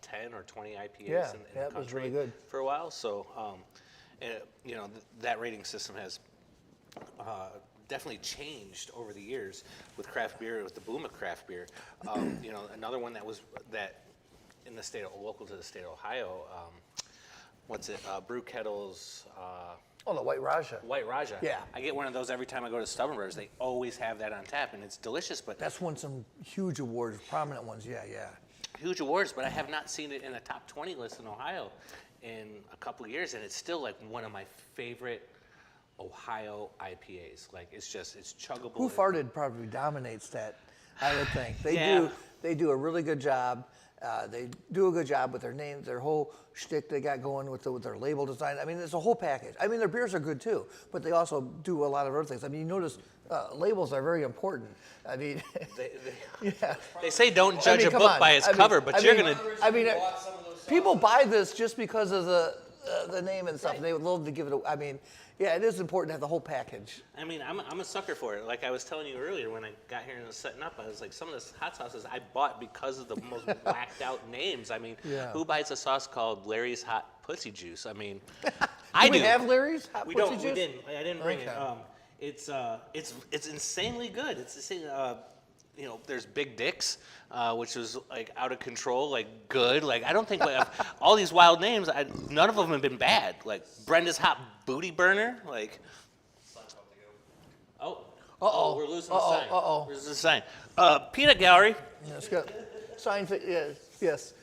10 or 20 IPAs Yeah, in yeah, the it was country really good. for a while. So, that rating system has definitely changed over the years with craft beer, with the boom of craft beer. Another one that in the state, local to the state of Ohio. Brew Kettles. Oh, the White Raja. White Raja. Yeah. I get one of those every time I go to Stubborn Brothers. They always have that on tap, and it's delicious, but That's won some huge awards, prominent ones. Yeah. huge awards. But I have not seen it in a top 20 list in Ohio in a couple of years, and it's still like one of my favorite Ohio IPAs. Like it's chuggable. Who Farted probably dominates that, I would think. Yeah. They do a really good job. They do a good job with their names, their whole shtick they got going with their label design. I mean, it's a whole package. I mean, their beers are good too, but they also do a lot of other things. I mean, you notice labels are very important. I mean, yeah. They say don't judge a come book on. by its cover, but you're gonna. I mean, Bought some of those people buy this just because of the name and stuff. And they would love to give it. I mean, yeah, it is important to have the whole package. I mean, I'm a sucker for it. Like I was telling you earlier when I got here and was setting up, I was like, some of the hot sauces I bought because of the most whacked out names. I mean, Yeah. who buys a sauce called Larry's Hot Pussy Juice? I mean, Do I do. we have Larry's hot We pussy don't. juice? We didn't. I didn't bring it. Okay. It's insanely good. It's insane. There's Big Dicks, which was like out of control, like good. Like I don't think all these wild names. None of them have been bad. Like Brenda's Hot Booty Burner. Like, Uh-oh. we're losing the sign. Uh-oh. We're losing the sign. Peanut Gallery. Yeah, it's got sign. Yes.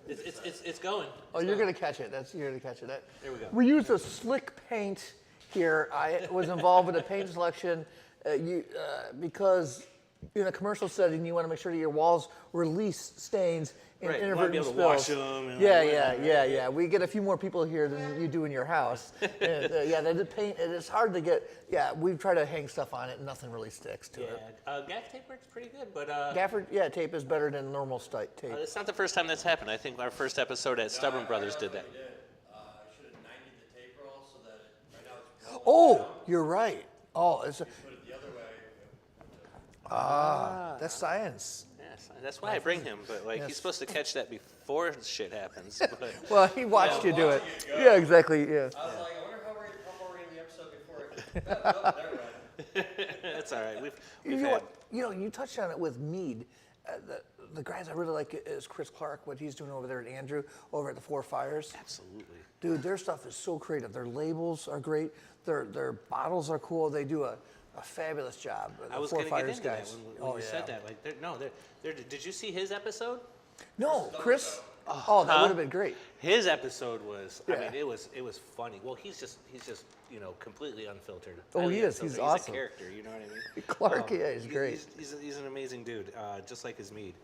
It's going. Oh, you're gonna catch it. You're gonna catch it. There we go. We use a slick paint here. I was involved with a paint selection because in a commercial setting, you want to make sure that your walls release stains and Right, you wanna be inadvertent able to wash spills. them and Yeah. We get a few more people here than you do in your house. And, the paint. It's hard to get. Yeah, we try to hang stuff on it, and nothing really sticks to it. Gaff tape works pretty good, but Gafford, tape is better than normal tape. it's not the first time that's happened. I think our first episode at Stubborn Brothers did that. We did. I should have 90'd the tape roll so that right now it's rolling Oh, down. you're right. Oh, it's Put it the other way. that's science. Yes, that's why I bring him. But like, Yes. he's supposed to catch that before shit happens. But Well, he watched you do it. watching it go. Yeah, exactly. Yeah. I was like, I wonder how far we're in the episode before it. Never mind. that's all right. We've You had. know what? You touched on it with mead. The guys I really like is Chris Clark, what he's doing over there at Andrew, over at the Four Fires. Absolutely. Dude, their stuff is so creative. Their labels are great. Their bottles are cool. They do a fabulous job. The I was Four going to get Fires into guys. that when you said that. Like, did you see his episode? No, Chris. Oh, that would have been great. His episode was, I Yeah. mean, it was funny. Well, he's just completely unfiltered. Oh, Highly he is. unfiltered. He's He's awesome. a character, you know what I mean? Clark, yeah, he's great. He's an amazing dude, just like his mead.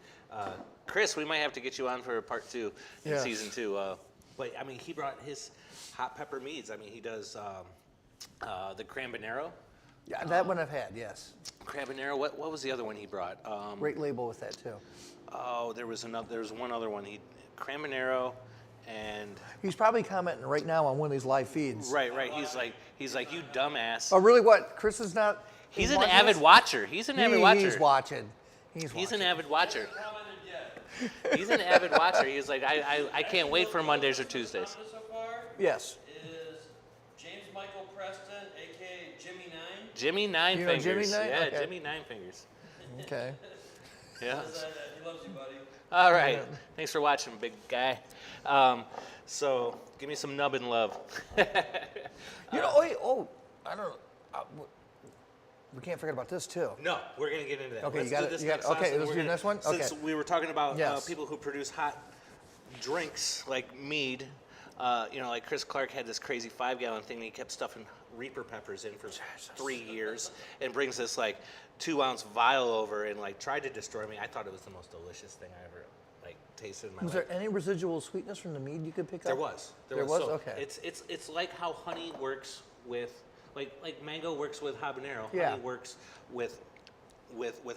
Chris, we might have to get you on for part 2 in Yes. season 2. But I mean, he brought his hot pepper meads. I mean, he does the Crambanero. Yeah, that one I've had, yes. Crambanero. What was the other one he brought? Great label with that, too. Oh, there was one other one. Crambanero, and He's probably commenting right now on one of these live feeds. right. He's like you dumbass. Oh, really? What? Chris is not. He's an watching avid this? watcher. He's an avid watcher. He's watching. He's an avid watcher. Commented yet. He's an avid watcher. He's like, I can't wait for Mondays or Tuesdays. Commented so far Yes. is James Michael Preston, aka Jimmy 9. Jimmy Nine You know Fingers. Jimmy Nine? Yeah, Okay. Jimmy Nine Fingers. Okay. Yeah. Says that he loves you, buddy. All right. Thanks for watching, big guy. So give me some nubbin love. You know, I don't know. We can't forget about this, too. No, we're gonna get into that. Okay, Let's you got do it, this you got next it. Okay, sauce, and let's we're do gonna- this one? Since Okay. we were talking about Yes. people who produce hot drinks like mead, like Chris Clark had this crazy 5-gallon thing that he kept stuffing Reaper peppers in for 3 years and brings this like 2-ounce vial over and like tried to destroy me. I thought it was the most delicious thing I ever like tasted in my Was life. there any residual sweetness from the mead you could pick There up? was. There was? So Okay. It's like how honey works with like mango works with habanero. Yeah. Honey works with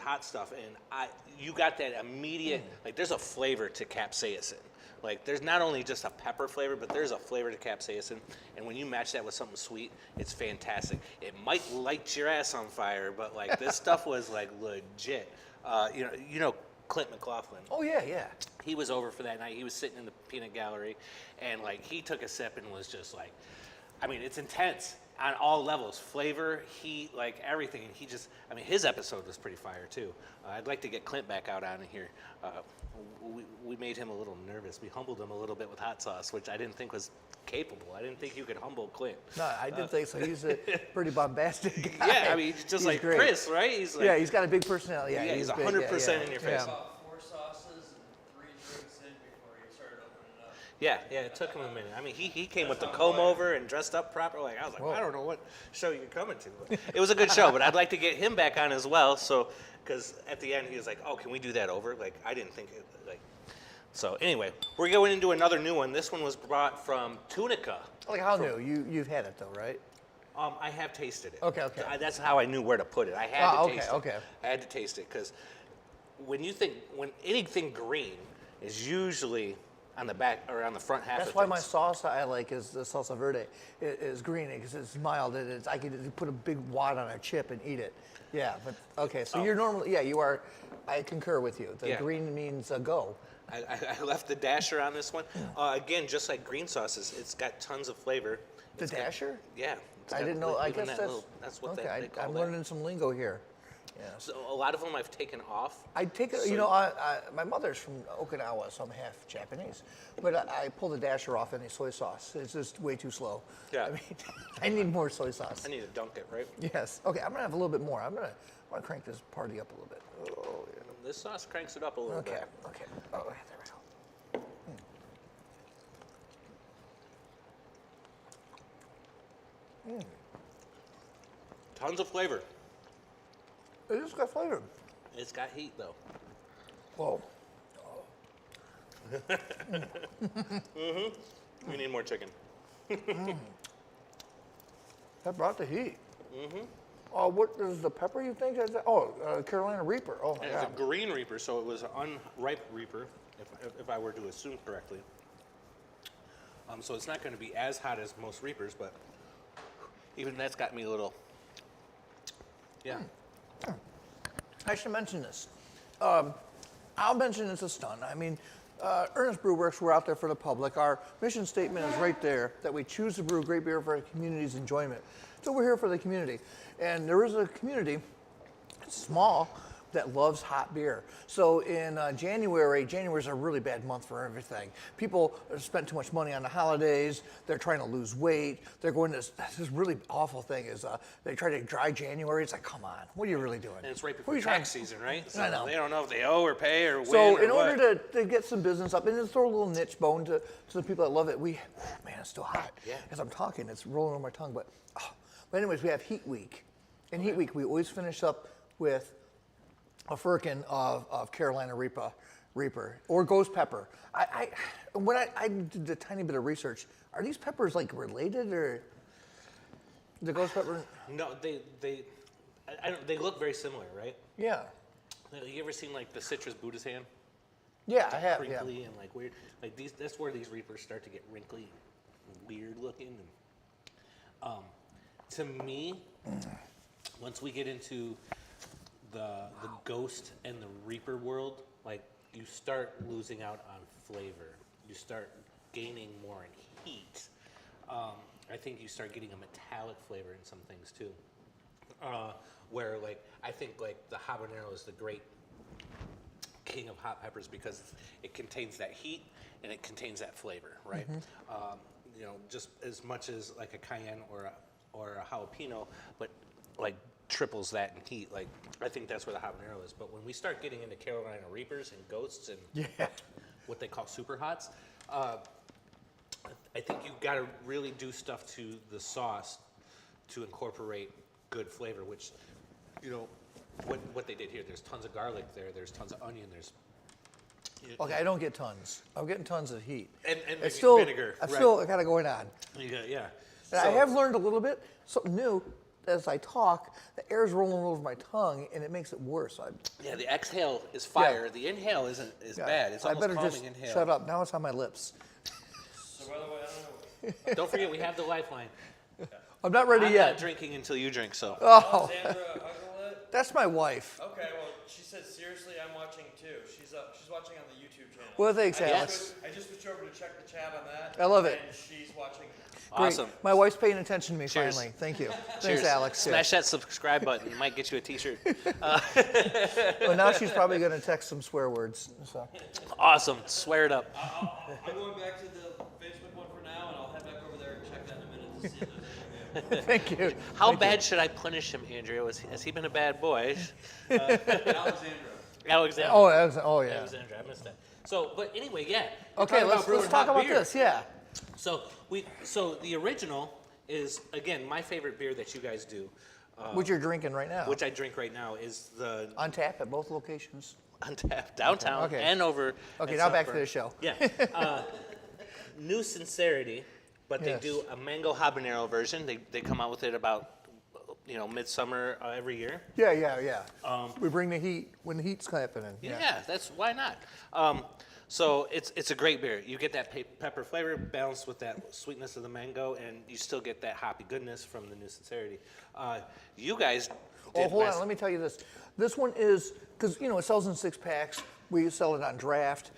hot stuff, and you got that immediate like there's a flavor to capsaicin. Like there's not only just a pepper flavor, but there's a flavor to capsaicin, and when you match that with something sweet, it's fantastic. It might light your ass on fire, but like this stuff was like legit. You know Clint McLaughlin. Oh, yeah. He was over for that night. He was sitting in the peanut gallery, and like he took a sip and was just like, I mean, it's intense on all levels, flavor, heat, like everything. And his episode was pretty fire too. I'd like to get Clint back out on here. We made him a little nervous. We humbled him a little bit with hot sauce, which I didn't think was capable. I didn't think you could humble Clint. No, I didn't think so. He's a pretty bombastic guy. Yeah, I mean, just He's like great. Chris, right? He's like, Yeah, he's got a big personality. Yeah, he's big. 100% in your face. About 4 sauces and 3 drinks in before he started opening up. Yeah, it took him a minute. I mean, he came with the comb over and dressed up proper. Like I was like, Whoa. I don't know what show you're coming to. But it was a good show, but I'd like to get him back on as well. So, because at the end he was like, oh, can we do that over? Like I didn't think it like. So anyway, we're going into another new one. This one was brought from Tunica. Like how new? You've had it though, right? I have tasted it. Okay. That's how I knew where to put it. I had to taste it. Okay. I had to taste it because when anything green is usually on the back or on the front half. That's of why things. my sauce I like is the salsa verde. It is green because it's mild. I could put a big wad on a chip and eat it. Yeah, but okay. So you're normally you are. I concur with you. The Yeah. green means go. I left the dasher on this one. Again, just like green sauces, it's got tons of flavor. The It's got- dasher? Yeah. it's I got didn't know. I even guess that's what okay. they call I'm that. learning some lingo here. Yeah. So a lot of them I've taken off. I take it. So- My mother's from Okinawa, so I'm half Japanese. But I pull the dasher off any soy sauce. It's just way too slow. Yeah. I mean, I need more soy sauce. I need to dunk it, right? Yes. Okay. I'm gonna have a little bit more. I'm gonna crank this party up a little bit. Oh, yeah. This sauce cranks it up a little Okay. bit. Okay. Oh, there we go. Tons of flavor. It just got flavor. It's got heat though. Whoa. We need more chicken. That brought the heat. Oh, what is the pepper you think? Is that? Oh, Carolina Reaper. Oh my And it's God. a green reaper, so it was an unripe reaper, if I were to assume correctly. So it's not going to be as hot as most reapers, but even that's got me a little. Yeah. I should mention this. I'll mention it's a stunt. I mean, Ernest Brew Works, we're out there for the public. Our mission statement is right there, that we choose to brew great beer for the community's enjoyment. So we're here for the community. And there is a community, it's small, that loves hot beer. So in January is a really bad month for everything. People spent too much money on the holidays. They're trying to lose weight. They're going to this really awful thing is they try to dry January. It's like, come on, what are you really doing? And it's right What are before you trying tax season, right? So I know. they don't know if they owe or pay or win So or in what. order to get some business up and to throw a little niche bone to the people that love it, man, it's still hot. Yeah. As I'm talking, it's rolling on my tongue. But anyways, we have Heat Week. In Heat Week, we always finish up with a firkin of Carolina Reaper or ghost pepper. When I did a tiny bit of research, are these peppers like related or the ghost pepper? No, they look very similar, right? Yeah. You ever seen like the citrus Buddha's hand? Yeah, I have. Yeah. Crinkly and like weird. Like these, that's where these Reapers start to get wrinkly, and weird looking. And to me, once we get into the ghost and the Reaper world, like you start losing out on flavor. You start gaining more in heat. I think you start getting a metallic flavor in some things too. Where like I think like the habanero is the great king of hot peppers because it contains that heat and it contains that flavor, right? You know, just as much as like a cayenne or a jalapeno, but like triples that in heat. Like I think that's where the habanero is. But when we start getting into Carolina Reapers and ghosts and what they call super hots, I think you've got to really do stuff to the sauce to incorporate good flavor, which, you know, what they did here. There's tons of garlic there. There's tons of onion. There's Okay, I don't get tons. I'm getting tons of heat. and It's still, vinegar. I've right. still got it going on. Yeah. And I have learned a little bit, something new. As I talk, the air's rolling over my tongue, and it makes it worse. Yeah, the exhale is fire. The inhale is bad. It's I almost better calming just inhale. shut up. Now it's on my lips. So by the way, I don't know. Don't forget, we have the lifeline. I'm not ready I'm yet. not drinking until you drink, so. Oh, Alexandra Hugglelet? that's my wife. Okay, well, she said seriously, I'm watching too. She's watching on the YouTube channel. Well, thanks, I Alex. just switched over to check the chat on that. I love it. And she's watching. Great. Awesome. My wife's paying attention to me Cheers. finally. Thank you. Cheers. Thanks, Alex. Smash that subscribe button. It might get you a t-shirt. Well, now she's probably going to text some swear words. So. Awesome. Swear it up. I'm going back to the Facebook one for now, and I'll head back over there and check that in a minute to see if there's anything there. Thank you. How bad should I punish him, Andrea? Has he been a bad boy? Alexandra. Oh, yeah. Alexandra, I missed that. So, but anyway, yeah. Okay, let's talk about beer. this. Yeah. So the original is again my favorite beer that you guys do, What you're drinking right now. which I drink right now is the On tap at both locations. Untapped downtown Okay. and over. Okay, at now back to Southburn. the show. Yeah. New Sincerity, but they Yes. do a mango habanero version. They come out with it about midsummer every year. Yeah. We bring the heat when the heat's happening. Yeah, that's why not. So it's a great beer. You get that pepper flavor balanced with that sweetness of the mango, and you still get that hoppy goodness from the New Sincerity. You guys. Oh, did hold last- on. Let me tell you this. This one is, because, it sells in 6-packs. We sell it on draft.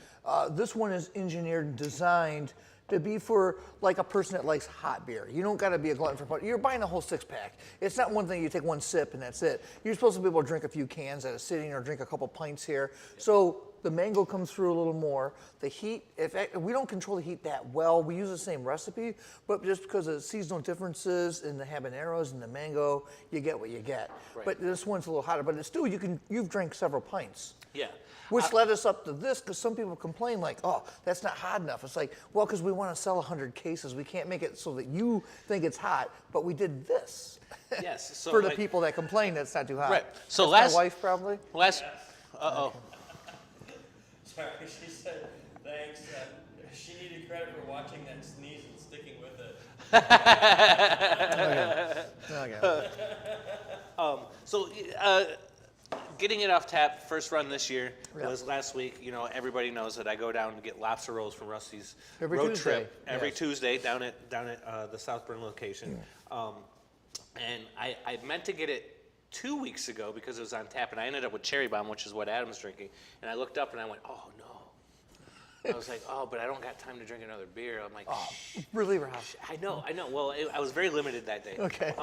This one is engineered and designed to be for like a person that likes hot beer. You don't got to be a glutton for punch. You're buying a whole 6-pack. It's not one thing you take one sip and that's it. You're supposed to be able to drink a few cans at a sitting or drink a couple pints here. So the mango comes through a little more. The heat, we don't control the heat that well. We use the same recipe, but just because of seasonal differences in the habaneros and the mango, you get what you get. Right. But this one's a little hotter. But it's still, you've drank several pints. Yeah. Which led us up to this, because some people complain like, oh, that's not hot enough. It's like, well, because we want to sell 100 cases. We can't make it so that you think it's hot, but we did this. Yes. So For the like- people that complain that it's not too hot. Right. So That's my wife probably. Last. Uh-oh. Sorry, she said thanks. She needed credit for watching that sneeze and sticking with it. Okay. So, getting it off tap, first run this year Yeah. was last week. Everybody knows that I go down to get lobster rolls from Rusty's Every road Tuesday, trip every yes. Tuesday down at the Southburn location. And I meant to get it 2 weeks ago because it was on tap, and I ended up with Cherry Bomb, which is what Adam's drinking. And I looked up and I went, oh no. I was like, oh, but I don't got time to drink another beer. I'm like, Really, Rob? I know. Well, I was very limited that day. Okay.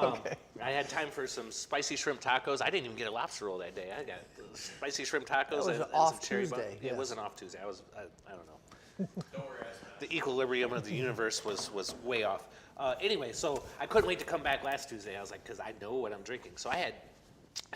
I had time for some spicy shrimp tacos. I didn't even get a lobster roll that day. I got spicy shrimp tacos was and an some off cherry Tuesday, bun. yes. It was an off Tuesday. I don't know. Don't worry, I The equilibrium of the universe was way off. Anyway, so I couldn't wait to come back last Tuesday. I was like, because I know what I'm drinking. So I had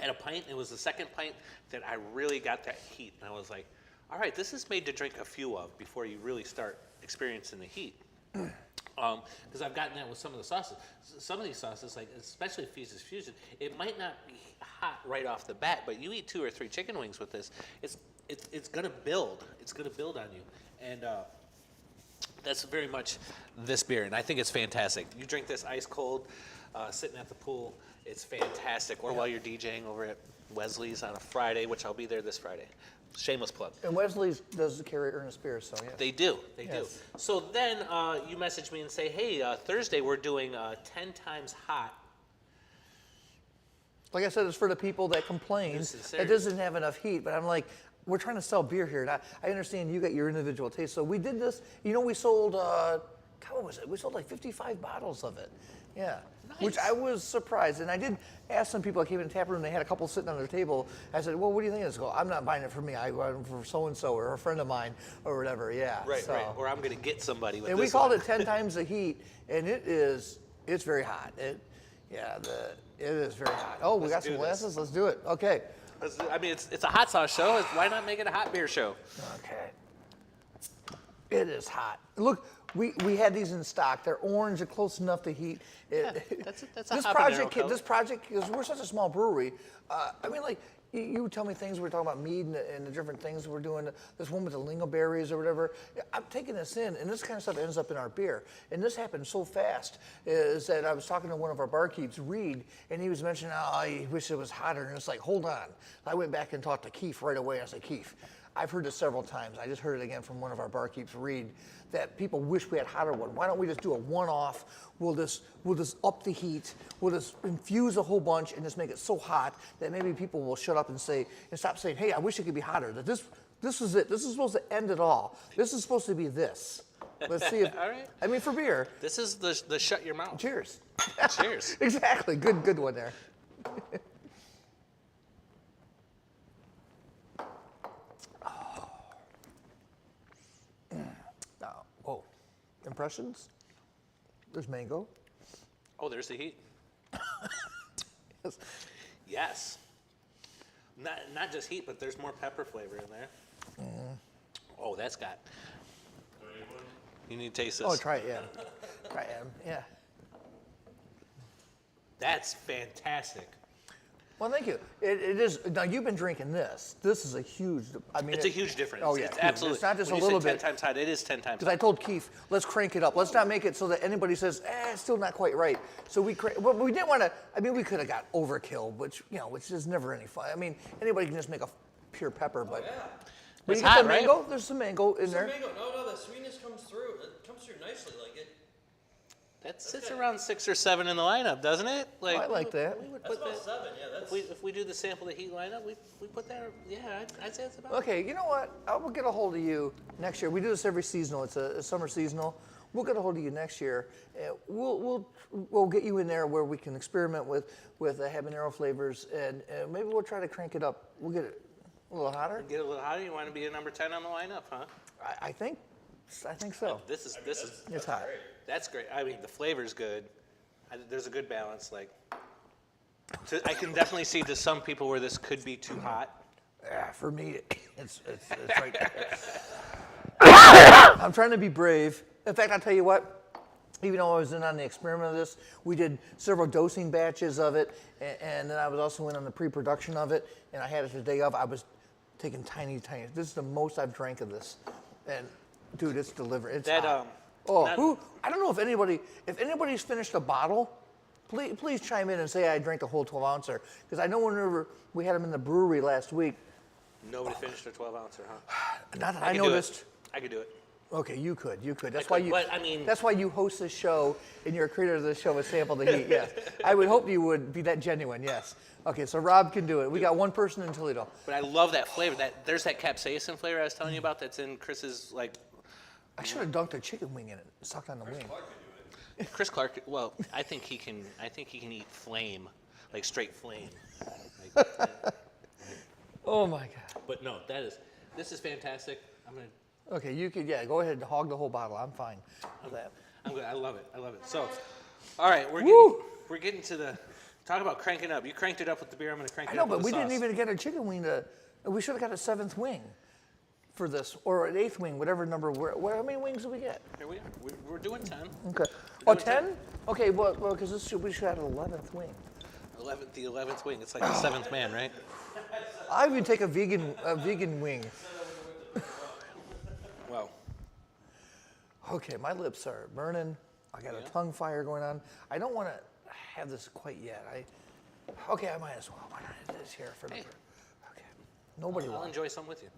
a pint. It was the second pint that I really got that heat. And I was like, all right, this is made to drink a few of before you really start experiencing the heat. Because I've gotten that with some of the sauces. Some of these sauces, like especially Feast Fusion, it might not be hot right off the bat, but you eat 2 or 3 chicken wings with this, it's gonna build. It's gonna build on you, and that's very much this beer, and I think it's fantastic. You drink this ice cold, sitting at the pool. It's fantastic. Or while you're DJing over at Wesley's on a Friday, which I'll be there this Friday. Shameless plug. And Wesley's does carry earnest beer, so yeah. They do. They Yes. do. So then you message me and say, hey, Thursday we're doing 10 times hot. Like I said, it's for the people that complain This is it serious. doesn't have enough heat. But I'm like, we're trying to sell beer here. And I understand you got your individual taste. So we did this. You know, we sold, what was it? We sold like 55 bottles of it. Yeah. Which Nice. I was surprised. And I did ask some people that came in the tap room, they had a couple sitting on their table. I said, well, what do you think of this? Go, I'm not buying it for me. I bought it for so-and-so or a friend of mine or whatever. Yeah. Right, so. right. Or I'm going to get somebody with And this we called one. it 10 times the heat, and it's very hot. It is very hot. Oh, we Let's got some do this. glasses? Let's do it. Okay. I mean, it's a hot sauce show. Why not make it a hot beer show? Okay. It is hot. Look, we had these in stock. They're orange and close enough to heat. That's a This habanero project, color. because we're such a small brewery. I mean, like you would tell me things. We're talking about mead and the different things we're doing. This one with the lingonberries or whatever. I'm taking this in, and this kind of stuff ends up in our beer. And this happened so fast is that I was talking to one of our barkeeps, Reed, and he was mentioning, oh, I wish it was hotter. And it's like, hold on. I went back and talked to Keith right away. I said, Keith, I've heard this several times. I just heard it again from one of our barkeeps, Reed, that people wish we had hotter one. Why don't we just do a one-off? We'll just up the heat. We'll just infuse a whole bunch and just make it so hot that maybe people will shut up and stop saying, hey, I wish it could be hotter. That this is it. This is supposed to end it all. This is supposed to be this. Let's see if. All right. I mean, for beer. This is the shut your mouth. Cheers. Cheers. Exactly. Good one there. Whoa. Impressions? There's mango. Oh, there's the heat. Yes. Yes. Not just heat, but there's more pepper flavor in there. Oh, that's got. You need to taste this. Oh, try it, yeah. Try it, yeah. That's fantastic. Well, thank you. It is. Now you've been drinking this. This is a huge. I mean, It's a huge difference. Oh yeah, It's huge. absolutely. It's not just when a you little say bit. 10 times hot. It is 10 times Because I hot. told Keith, let's crank it up. Let's not make it so that anybody says, it's still not quite right. So we didn't want to. I mean, we could have got overkill, which is never any fun. I mean, anybody can just make a pure pepper, but. Yeah. But It's you get hot, the right? mango. There's some mango in Some there. mango. No, the sweetness comes through. It comes through nicely. Like it. That sits around 6 or 7 in the lineup, doesn't it? Like I like that. We would That's put about that. 7. Yeah, that's. If we do the sample the heat lineup, we put that. Yeah, I'd say it's about. Okay, you know what? I will get a hold of you next year. We do this every seasonal. It's a summer seasonal. We'll get a hold of you next year. We'll get you in there where we can experiment with habanero flavors, and maybe we'll try to crank it up. We'll get it a little hotter. Get a little hotter. You want to be a number 10 on the lineup, huh? I think so. This is It's hot. that's great. I mean, the flavor's good. There's a good balance. Like, I can definitely see to some people where this could be too hot. Yeah, for me, it's right there. I'm trying to be brave. In fact, I'll tell you what. Even though I was in on the experiment of this, we did several dosing batches of it, and then I was also in on the pre-production of it, and I had it the day of. I was taking tiny. This is the most I've drank of this, and dude, it's delivered. It's hot. I don't know if anybody's finished a bottle, please chime in and say I drank the whole 12 ouncer, because I know whenever we had them in the brewery last week. Nobody finished a 12 ouncer, huh? Not that I I could do it. noticed. I could do it. Okay, you could. That's I why could, you. but, I mean- That's why you host this show and you're a creator of this show with Sample the Heat. Yes, I would hope you would be that genuine. Yes. Okay, so Rob can do it. We got one person in Toledo. But I love that flavor. There's that capsaicin flavor I was telling you about that's in Chris's like I should have dunked a chicken wing in it, sucked on the wing. Clark could do it. Chris Clark. Well, I think he can. I think he can eat flame, like straight flame. Like, Oh my God. but no, this is fantastic. I'm gonna. Okay, you could, yeah, go ahead and hog the whole bottle. I'm fine with that. I'm good. I love it. I love it. So, all right, Woo! we're getting to the talk about cranking up. You cranked it up with the beer. I'm gonna crank I it know, up but with we the sauce. didn't even get a chicken wing to. We should have got a 7th wing for this, or an 8th wing, whatever number. How many wings did we get? Here we are. We're doing 10. Okay. Oh, doing 10? Okay, well, because we should have an 11th wing. 11th wing. It's like the 7th man, right? I even take a vegan wing. Well, Okay, my lips are burning. I got a tongue fire going on. I don't want to have this quite yet. Okay, I might as well. Why not? It is here for the. Hey. Okay. Nobody I'll wants. enjoy some with you.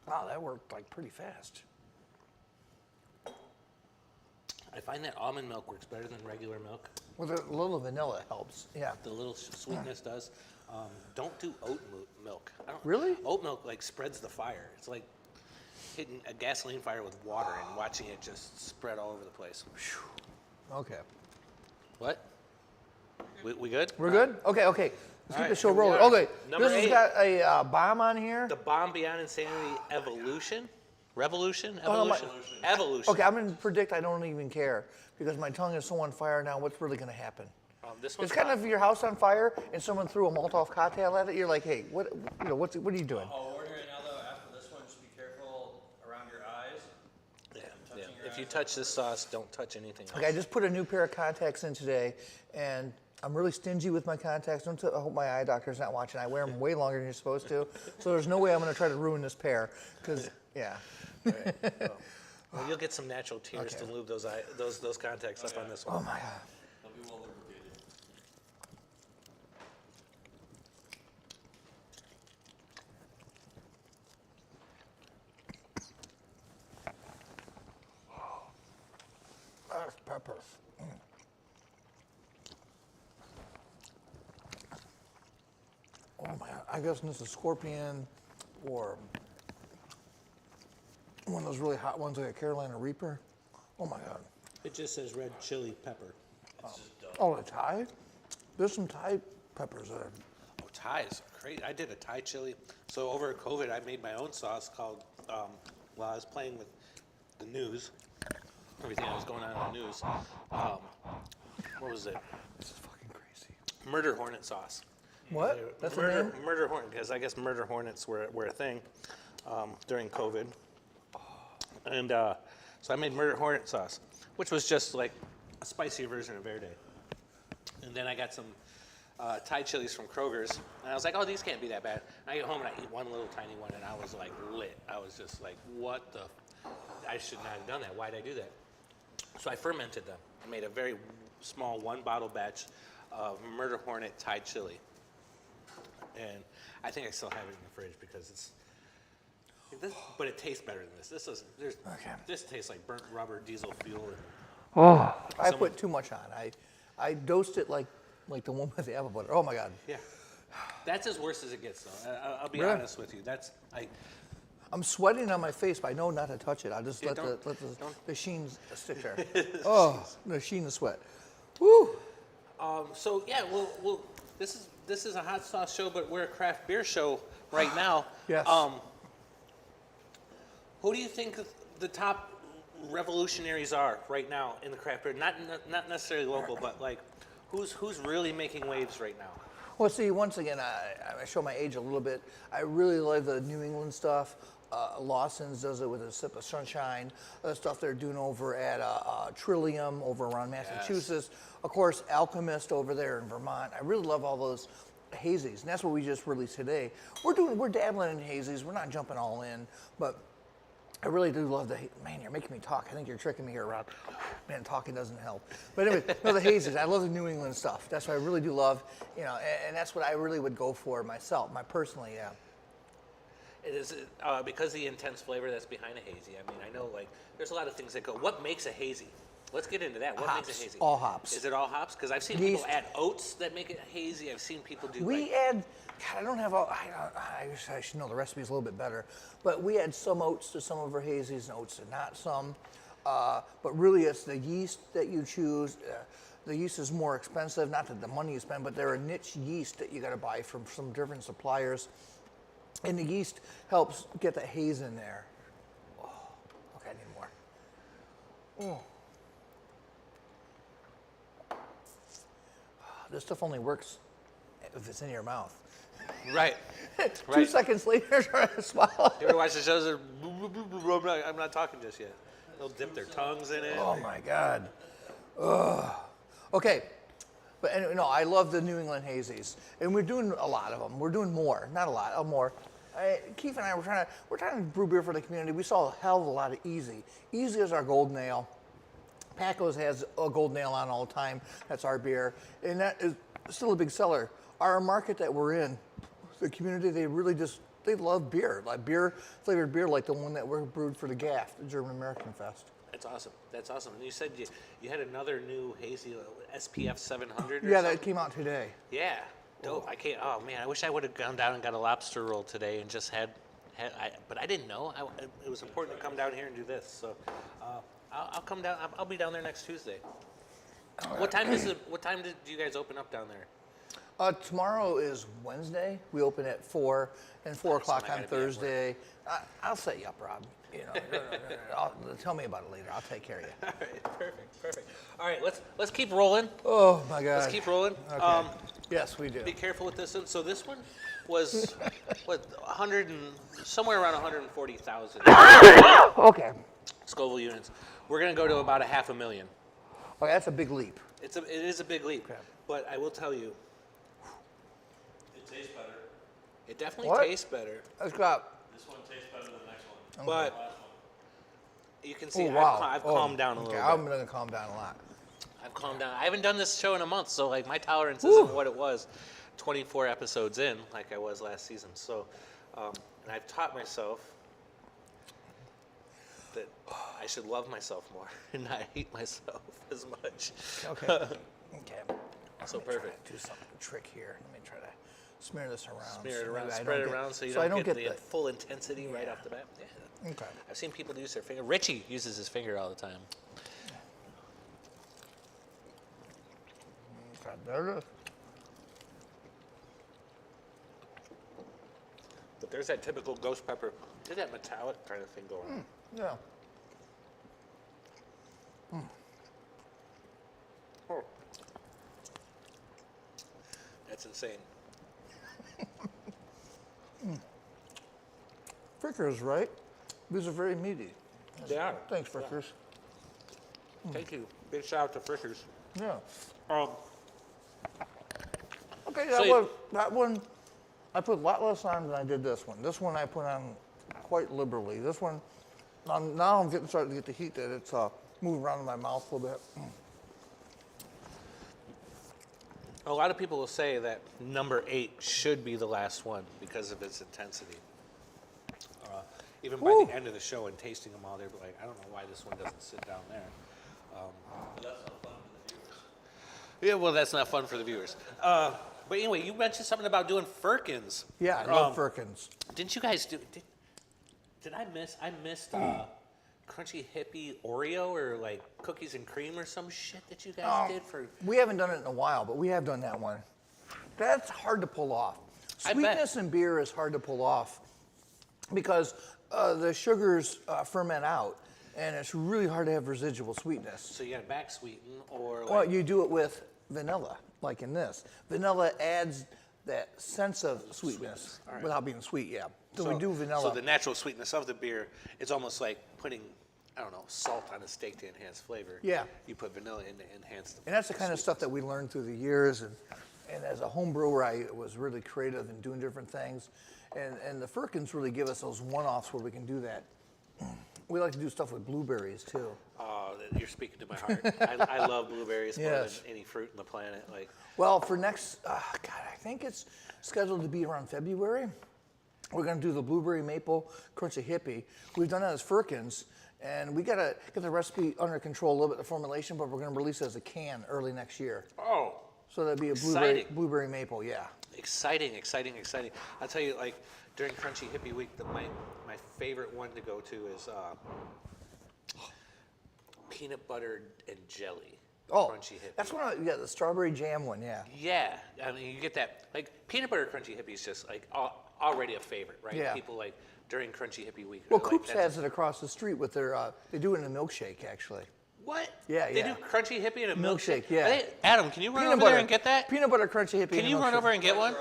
Wow, that worked like pretty fast. I find that almond milk works better than regular milk. With a little vanilla helps. Yeah. The little sweetness does. Don't do oat milk. Really? Oat milk like spreads the fire. It's like hitting a gasoline fire with water and watching it just spread all over the place. Okay. What? We good? We're good? Okay. Let's All keep right, the show here we rolling. are. Okay. Number This has 8. got a bomb on here. The Bomb Beyond Insanity Evolution? Revolution? Oh, no, my- Evolution? Evolution. Okay, I'm going to predict I don't even care because my tongue is so on fire now. What's really going to happen? This one's It's kind of if your house on fire and someone threw a Molotov cocktail at it. You're like, hey, what are you doing? Oh, warning right now though, after this one, just be careful around your eyes. Yeah. touching your If you eyes. touch this sauce, don't touch anything else. Okay, I just put a new pair of contacts in today, and I'm really stingy with my contacts. I hope my eye doctor's not watching. I wear them way longer than you're supposed to, so there's no way I'm going to try to ruin this pair. Because yeah. Well, you'll get some natural tears Okay. to lube those contacts up on this Oh one. my God. They'll be well lubricated. That's peppers. Oh my God. I guess this is scorpion or one of those really hot ones like a Carolina Reaper. Oh my God. It just says red chili pepper. It's just dumb. Oh, the Thai? There's some Thai peppers that are. Oh, Thai's great. I did a Thai chili. So over COVID, I made my own sauce called, while I was playing with the news, everything that was going on in the news. What was it? This is fucking crazy. Murder hornet sauce. What? That's the murder, name? murder hornet, because I guess murder hornets were a thing during COVID. And so I made murder hornet sauce, which was just like a spicier version of Verde. And then I got some Thai chilies from Kroger's, and I was like, oh, these can't be that bad. And I get home and I eat one little tiny one, and I was like lit. I was just like, what the? I should not have done that. Why did I do that? So I fermented them. I made a very small 1-bottle batch of murder hornet Thai chili. And I think I still have it in the fridge because but it tastes better than this. This tastes like burnt rubber, diesel fuel. And Oh, I Some- put too much on. I dosed it like the one with the apple butter. Oh my God. yeah, that's as worse as it gets, though. I'll be Really? honest with you. I'm sweating on my face, but I know not to touch it. I just Yeah, let don't- the sheen stick there. Oh, the sheen of sweat. Woo! So yeah, we'll this is a hot sauce show, but we're a craft beer show right now. Yes. Who do you think the top revolutionaries are right now in the craft beer? Not necessarily local, but like who's really making waves right now? Well, see, once again, I show my age a little bit. I really love the New England stuff. Lawson's does it with a sip of sunshine. The stuff they're doing over at Trillium over around Massachusetts. Of course, Alchemist over there in Vermont. I really love all those hazies, and that's what we just released today. We're dabbling in hazies. We're not jumping all in, but I really do love man, you're making me talk. I think you're tricking me here, Rob. Man, talking doesn't help. But anyway, no, the hazies. I love the New England stuff. That's what I really do love, and that's what I really would go for myself, personally, yeah. It is because of the intense flavor that's behind a hazy. I mean, I know like there's a lot of things that go. What makes a hazy? Let's get into that. What makes it hazy? All hops. Is it all hops? Because I've seen Yeast. people add oats that make it hazy. I've seen people do We like, add, God, I don't have all, I wish I should know the recipe's a little bit better, but we add some oats to some of our hazies and oats to not some. But really it's the yeast that you choose. The yeast is more expensive, not that the money you spend, but they're a niche yeast that you got to buy from some different suppliers. And the yeast helps get the haze in there. Oh, okay, I need more. Oh. This stuff only works if it's in your mouth. right. 2 seconds later, trying to swallow. You ever watch the shows? I'm not talking just yet. They'll dip their tongues in it. Oh my God. Ugh. Okay, but anyway, no, I love the New England hazies, and we're doing a lot of them. We're doing more, not a lot, more. Keith and I we're trying to brew beer for the community. We saw a hell of a lot of Easy. Easy is our golden ale. Paco's has a golden ale on all the time. That's our beer, and that is still a big seller. Our market that we're in, the community, they love beer, like flavored beer, like the one that we're brewed for the GAF, the German American Fest. That's awesome. That's awesome. And you said you had another new hazy SPF 700. Or Yeah, something? that came out today. Yeah. Dope. I can't. Oh man, I wish I would have gone down and got a lobster roll today and just but I didn't know. It was important to come down here and do this. So I'll come down. I'll be down there next Tuesday. What time do you guys open up down there? Tomorrow is Wednesday. We open at 4 and 4 o'clock I on gotta be at work. Thursday. I'll set you up, Rob. You know, tell me about it later. I'll take care of you. All right. Perfect. All right. Let's keep rolling. Oh my God. Let's keep rolling. Okay. Yes, we do. Be careful with this one. So this one was what 100 and somewhere around 140,000 Okay. Scoville units. We're gonna go to about 500,000. Okay, that's a big leap. It is a big leap, Okay. but I will tell you, It tastes better. it definitely What? tastes better. That's got. This one tastes better than the next one. But Last one. you can see Oh wow. I've calmed down a little Okay, bit. I'm gonna calm down a lot. I've calmed down. I haven't done this show in a month, so like my tolerance isn't what it was 24 episodes in, like I was last season. So, and I've taught myself that I should love myself more and not hate myself as much. Okay. Okay. So Let me try perfect. to do something trick here. Let me try to smear this around. Smear it so around, maybe I spread it don't get- around so you I don't get the the. full intensity right off the bat. Yeah. Okay. I've seen people use their finger. Richie uses his finger all the time. Okay, there it is. But there's that typical ghost pepper. There's that metallic kind of thing going on. Yeah. Oh. That's insane. Frickers, right? These are very meaty. They are. Thanks, Frickers. Thank you. Big shout out to Frickers. Yeah. Um, Okay, So that one, I put a lot less on than I did this one. This one I put on quite liberally. This one, now I'm starting to get the heat that it's moving around in my mouth a little bit. a lot of people will say that number 8 should be the last one because of its intensity. Even by the end of the show and tasting them all, they're like, I don't know why this one doesn't sit down there. But that's not fun for the viewers. Yeah, well, that's not fun for the viewers. But anyway, you mentioned something about doing firkins. Yeah, I love Firkins. Didn't you guys do? Did I miss? I missed Crunchy Hippie Oreo or like cookies and cream or some shit that you guys did for. We haven't done it in a while, but we have done that one. That's hard to pull off. I bet. Sweetness in beer is hard to pull off because the sugars ferment out, and it's really hard to have residual sweetness. So you got to back sweeten or like. Well, you do it with vanilla, like in this. Vanilla adds that sense of sweetness All right. without being sweet, yeah. So we do vanilla. So the natural sweetness of the beer, it's almost like putting, I don't know, salt on a steak to enhance flavor. Yeah. You put vanilla in to enhance the. And that's the kind of stuff that we learned through the years. And as a home brewer, I was really creative in doing different things. And the Firkins really give us those one-offs where we can do that. We like to do stuff with blueberries, too. Oh, you're speaking to my heart. I love blueberries more Yes. than any fruit on the planet. Like, Well, for next, God, I think it's scheduled to be around February. We're going to do the blueberry maple crunchy hippie. We've done that as Firkins, And we got to get the recipe under control a little bit, the formulation, but we're going to release it as a can early next year. Oh, So that'd be a Exciting. blueberry maple, yeah. exciting, exciting, exciting. I'll tell you, like, during Crunchy Hippie Week, my favorite one to go to is peanut butter and jelly. Oh, Crunchy Hippie. that's yeah, the strawberry jam one, yeah. Yeah, I mean, you get that, like, peanut butter Crunchy Hippie is just, like, already a favorite, right? Yeah. People, like, during Crunchy Hippie Week. Well, they're like, Coops that's- has it across the street with their, they do it in a milkshake, actually. What? Yeah, They yeah. do Crunchy Hippie in a milkshake? yeah. Are they- Adam, can you run over there and get that? Peanut butter crunchy hippie. Can and a you run milkshake. over and get one?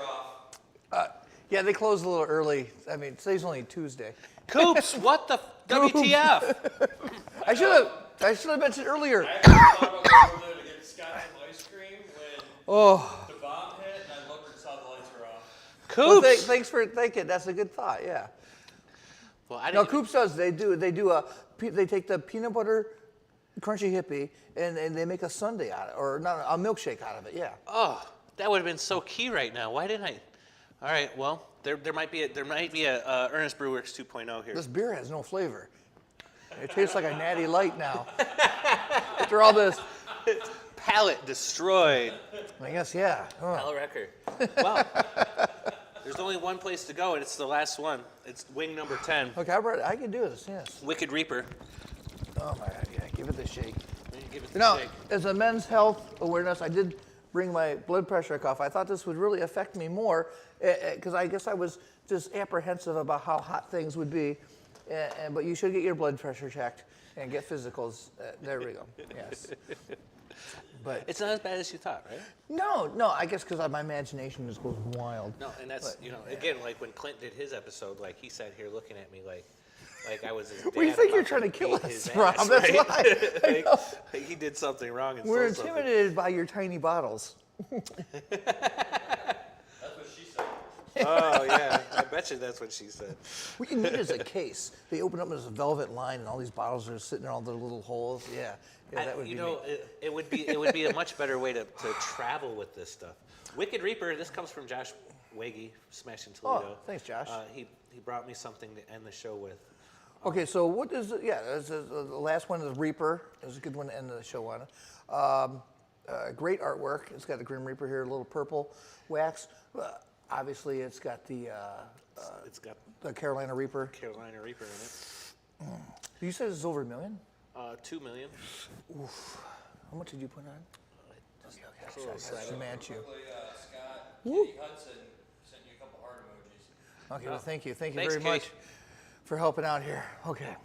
Yeah, they close a little early. I mean, today's only Tuesday. Coops, what the WTF? I should have mentioned earlier. I actually thought about going over there to get Scott some ice cream when the bomb hit, and I looked and saw the lights were off. Well, Coops. thanks for thinking. That's a good thought. Yeah. Well, I No, didn't. Coops does. They take the peanut butter crunchy hippie and they make a sundae out of it, or not a milkshake out of it. Yeah. Oh, that would have been so key right now. Why didn't I? All right. Well, there might be a Ernest Brewworks 2.0 here. This beer has no flavor. It tastes like a natty light now. After all this, Palate destroyed. I guess yeah. Oh. Palate record. Well, there's only one place to go, and it's the last one. It's wing number 10, Okay, I can do this. Yes. Wicked Reaper. Oh my God. Yeah. Give it the shake. Give it the Now, shake. as a men's health awareness, I did bring my blood pressure cuff. I thought this would really affect me more because I guess I was just apprehensive about how hot things would be. But you should get your blood pressure checked and get physicals. There we go. Yes. But It's not as bad as you thought, right? no, I guess because my imagination just goes wild. No, and that's, again, like when Clint did his episode, like he sat here looking at me like I was his dad. We think you're about trying to kill beat us, his Rob. ass, That's right? why. Like, he did something wrong and We're stole something. intimidated by your tiny bottles. That's what she said. Oh, yeah. I bet you that's what she said. We can need it as a case. They open up as a velvet line, and all these bottles are sitting in all their little holes. Yeah, that would be. It would be a much better way to travel with this stuff. Wicked Reaper, this comes from Josh Waggy, Smashing Toledo. Oh, thanks, Josh. He brought me something to end the show with. Okay, so what is it? Yeah, the last one is Reaper. It was a good one to end the show on. Great artwork. It's got the Grim Reaper here, a little purple wax. Obviously, it's got the It's got Carolina Reaper. Carolina Reaper in it. You said it's over $1 million. 2 million. How much did you put on? It's a Okay, little sorry, sad. to match you. Quickly, Scott, Woo. Kitty Hudson sent you a couple heart emojis. Okay, well, thank you. Thank you Thanks, very Katie. much for helping out here. Okay.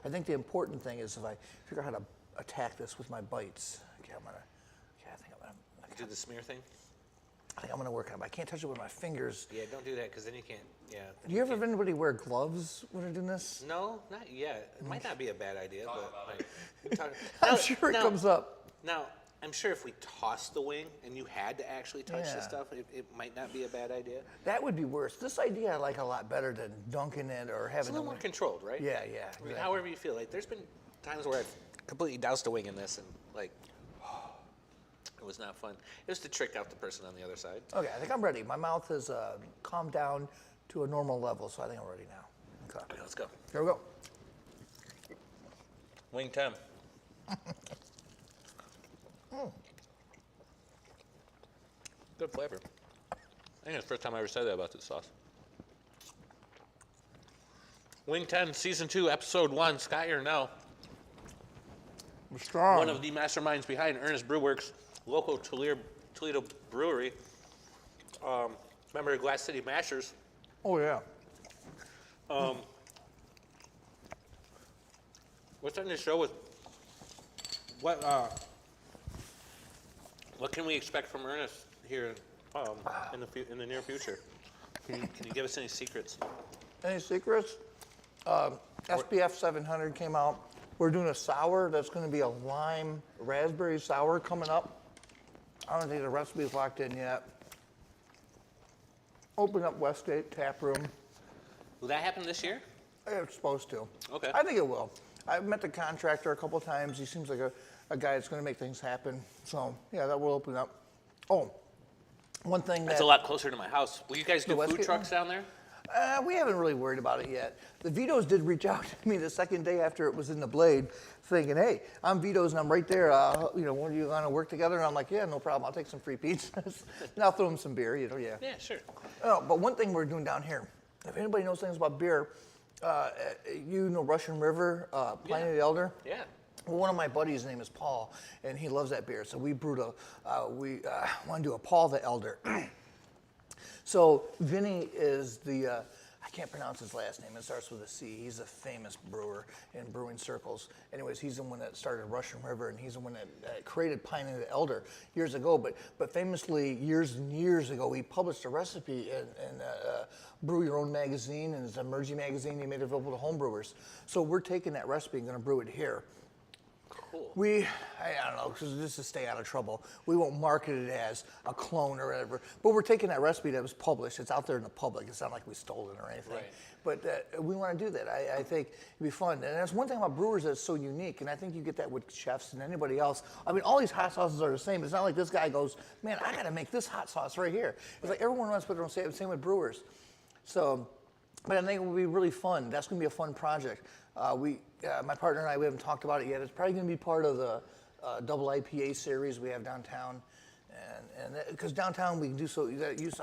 I think the important thing is if I figure out how to attack this with my bites. Okay, I think Do the smear thing? I'm gonna work on it. I can't touch it with my fingers. Yeah, don't do that because then you can't. Yeah. Do you ever have anybody wear gloves when they're doing this? No, not yet. It might not be a bad idea, but like, we talk- I'm Now- sure it now- comes up. Now, I'm sure if we tossed the wing and you had to actually touch Yeah. the stuff, it might not be a bad idea. That would be worse. This idea I like a lot better than dunking it or It's a having little them. more controlled, right? Yeah, I mean, exactly. however you feel. Like, there's been times where I've completely doused a wing in this and like, it was not fun. It was to trick out the person on the other side. Okay, I think I'm ready. My mouth has calmed down to a normal level, so I think I'm ready now. Okay, Okay, let's go. here we go. Wing 10. Good flavor. I think it's the first time I ever said that about this sauce. Wing 10, Season 2, Episode 1, Scot Yarnell, We're strong. one of the masterminds behind Ernest Brewworks, local Toledo brewery, member of Glass City Mashers. Oh yeah. Let's end the show with what can we expect from Ernest here in the near future? Can you give us any secrets? Any secrets? SPF 700 came out. We're doing a sour that's going to be a lime raspberry sour coming up. I don't think the recipe's locked in yet. Open up Westgate Taproom. Will that happen this year? It's supposed to. Okay. I think it will. I've met the contractor a couple times. He seems like a guy that's going to make things happen. So, yeah, that will open up. Oh, one thing That's that... a lot closer to my house. Will you guys do food Westgate trucks down there? We haven't really worried about it yet. The Vitos did reach out to me the second day after it was in the Blade, thinking, "Hey, I'm Vitos and I'm right there. When are you gonna work together?" And I'm like, "Yeah, no problem. I'll take some free pizzas and I'll throw them some beer. Yeah." Yeah, sure. Oh, but one thing we're doing down here, if anybody knows things about beer, Russian River, Pliny the Elder. Yeah. Well, one of my buddies' name is Paul, and he loves that beer. So we brewed we want to do a Paul the Elder. So Vinny is I can't pronounce his last name. It starts with a C. He's a famous brewer in brewing circles. Anyways, he's the one that started Russian River, and he's the one that created Pliny the Elder years ago. But famously, years and years ago, he published a recipe in Brew Your Own magazine, and it's a Emerging magazine. He made it available to home brewers. So we're taking that recipe and going to brew it here. Cool. I don't know, because just to stay out of trouble, we won't market it as a clone or whatever. But we're taking that recipe that was published. It's out there in the public. It's not like we stole it or anything. Right. But we want to do that. I think it'd be fun. And that's one thing about brewers that's so unique. And I think you get that with chefs and anybody else. I mean, all these hot sauces are the same. It's not like this guy goes, "Man, I got to make this hot sauce right here." It's like everyone wants to put their own same. Same with brewers. So, but I think it will be really fun. That's going to be a fun project. My partner and I, we haven't talked about it yet. It's probably going to be part of the double IPA series we have downtown, and because downtown we can do so.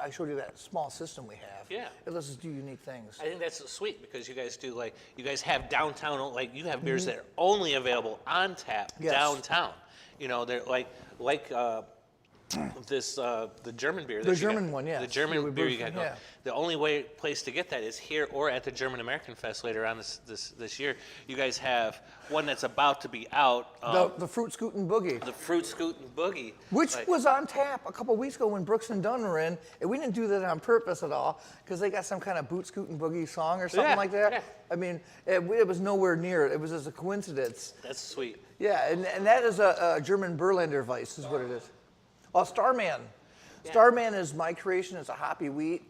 I showed you that small system we have. Yeah. It lets us do unique things. I think that's sweet because you guys do you guys have downtown, you have beers that are only available on tap Yes. downtown. They're the German beer. The German one, yeah. The German Yeah, we beer brew you got from- going. yeah. The only place to get that is here or at the German American Fest later on this year. You guys have one that's about to be out. The Fruit Scootin' Boogie, The Fruit Scootin' Boogie. which was on tap a couple weeks ago when Brooks and Dunn were in, and we didn't do that on purpose at all because they got some kind of Boot Scootin' Boogie song or something Yeah, like that. yeah. I mean, it was nowhere near it. It was just a coincidence. That's sweet. Yeah, and that is a German Berliner Weiss is what it is. Oh, Starman. Yeah. Starman is my creation. It's a hoppy wheat.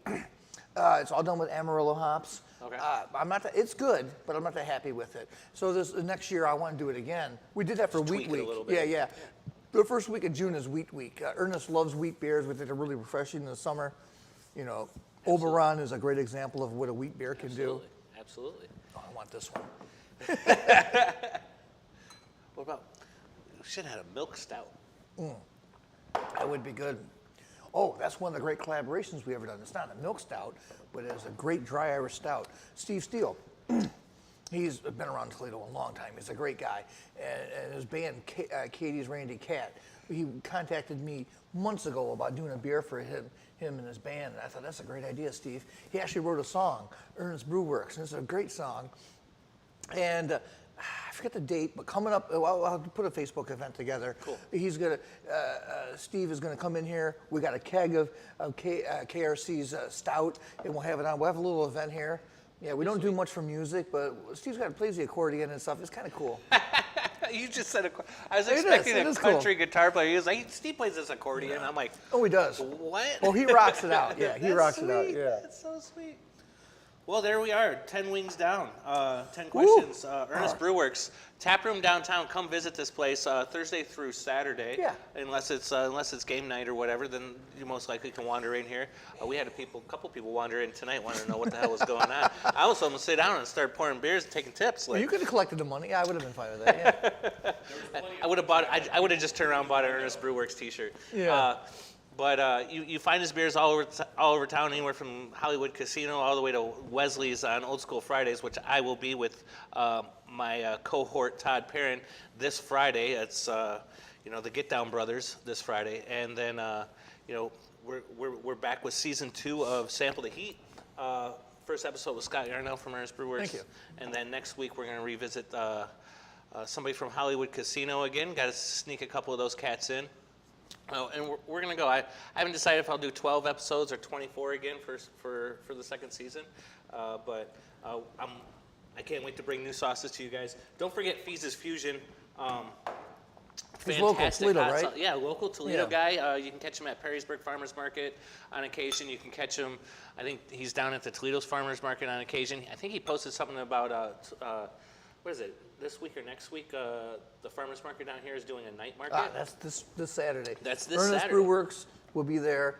It's all done with Amarillo hops. Okay. It's good, but I'm not that happy with it. So next year I want to do it again. We did that for Just Wheat tweak it a Week. little bit. Yeah. The first week of June is Wheat Week. Ernest loves wheat beers, which are really refreshing in the summer. Oberon is a great example of what a wheat beer can do. Absolutely. Oh, I want this one. What about? We should have had a milk stout. That would be good. Oh, that's one of the great collaborations we ever done. It's not a milk stout, but it's a great dry Irish stout. Steve Steele, he's been around Toledo a long time. He's a great guy. And his band, Katie's Randy Cat, he contacted me months ago about doing a beer for him and his band. And I thought, that's a great idea, Steve. He actually wrote a song, Ernest Brew Works, and it's a great song. And I forget the date, but coming up, I'll put a Facebook event together. Cool. Steve is gonna come in here. We got a keg of KRC's stout, and we'll have it on. We'll have a little event here. Yeah, we don't do much for music, but Steve's plays the accordion and stuff. It's kind of cool. You just said I was It is, expecting it a is cool. country guitar player. He was like, Steve plays this accordion. I'm like, Oh, he does. what? Oh, he rocks it out. Yeah, he That's rocks it out. sweet. Yeah. That's so sweet. Well, there we are, 10 wings down, 10 questions. Ernest Brew Works, taproom downtown. Come visit this place Thursday through Saturday. Yeah. Unless it's game night or whatever, then you most likely can wander in here. We had a couple people wander in tonight, wanting to know what the hell was going on. I was almost sit down and start pouring beers and taking tips. Well, you could have collected the money. I would have been fine with that. Yeah. I would have bought. I would have just turned around and bought an Ernest Brew Works T-shirt. Yeah. But you find his beers all over town, anywhere from Hollywood Casino all the way to Wesley's on Old School Fridays, which I will be with my cohort Todd Perrin this Friday. It's the Get Down Brothers this Friday, and then we're back with season 2 of Sample the Heat. First episode was Scot Yarnell from Ernest Brew Works. Thank you. And then next week we're going to revisit somebody from Hollywood Casino again. Got to sneak a couple of those cats in. Oh, and we're going to go. I haven't decided if I'll do 12 episodes or 24 again for the second season. But I can't wait to bring new sauces to you guys. Don't forget Fee's Fusion. He's local, Fantastic Toledo, hot right? sauce. Yeah, local Toledo Yeah. guy. You can catch him at Perrysburg Farmers Market on occasion. You can catch him, I think he's down at the Toledo's Farmers Market on occasion. I think he posted something about, what is it, this week or next week? The farmers market down here is doing a night market. That's this Saturday. That's this Ernest Saturday. Brew Works will be there,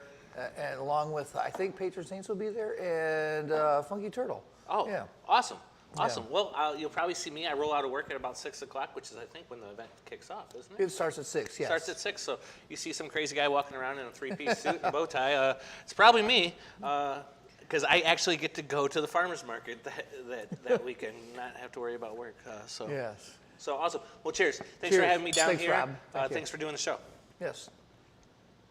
and along with, I think Patron Saints will be there, and Funky Turtle. Oh, Yeah. awesome. Awesome. Well, you'll probably see me. I roll out of work at about 6 o'clock, which is, I think, when the event kicks off, isn't it? It starts at 6, yes. Starts at 6, so you see some crazy guy walking around in a three-piece suit and a bow tie. It's probably me, because I actually get to go to the farmer's market that weekend, not have to worry about work. Yes. So awesome. Well, cheers. Thanks for Cheers. having me down Thanks, here. Rob. Thank you. Thanks for doing the show. Yes.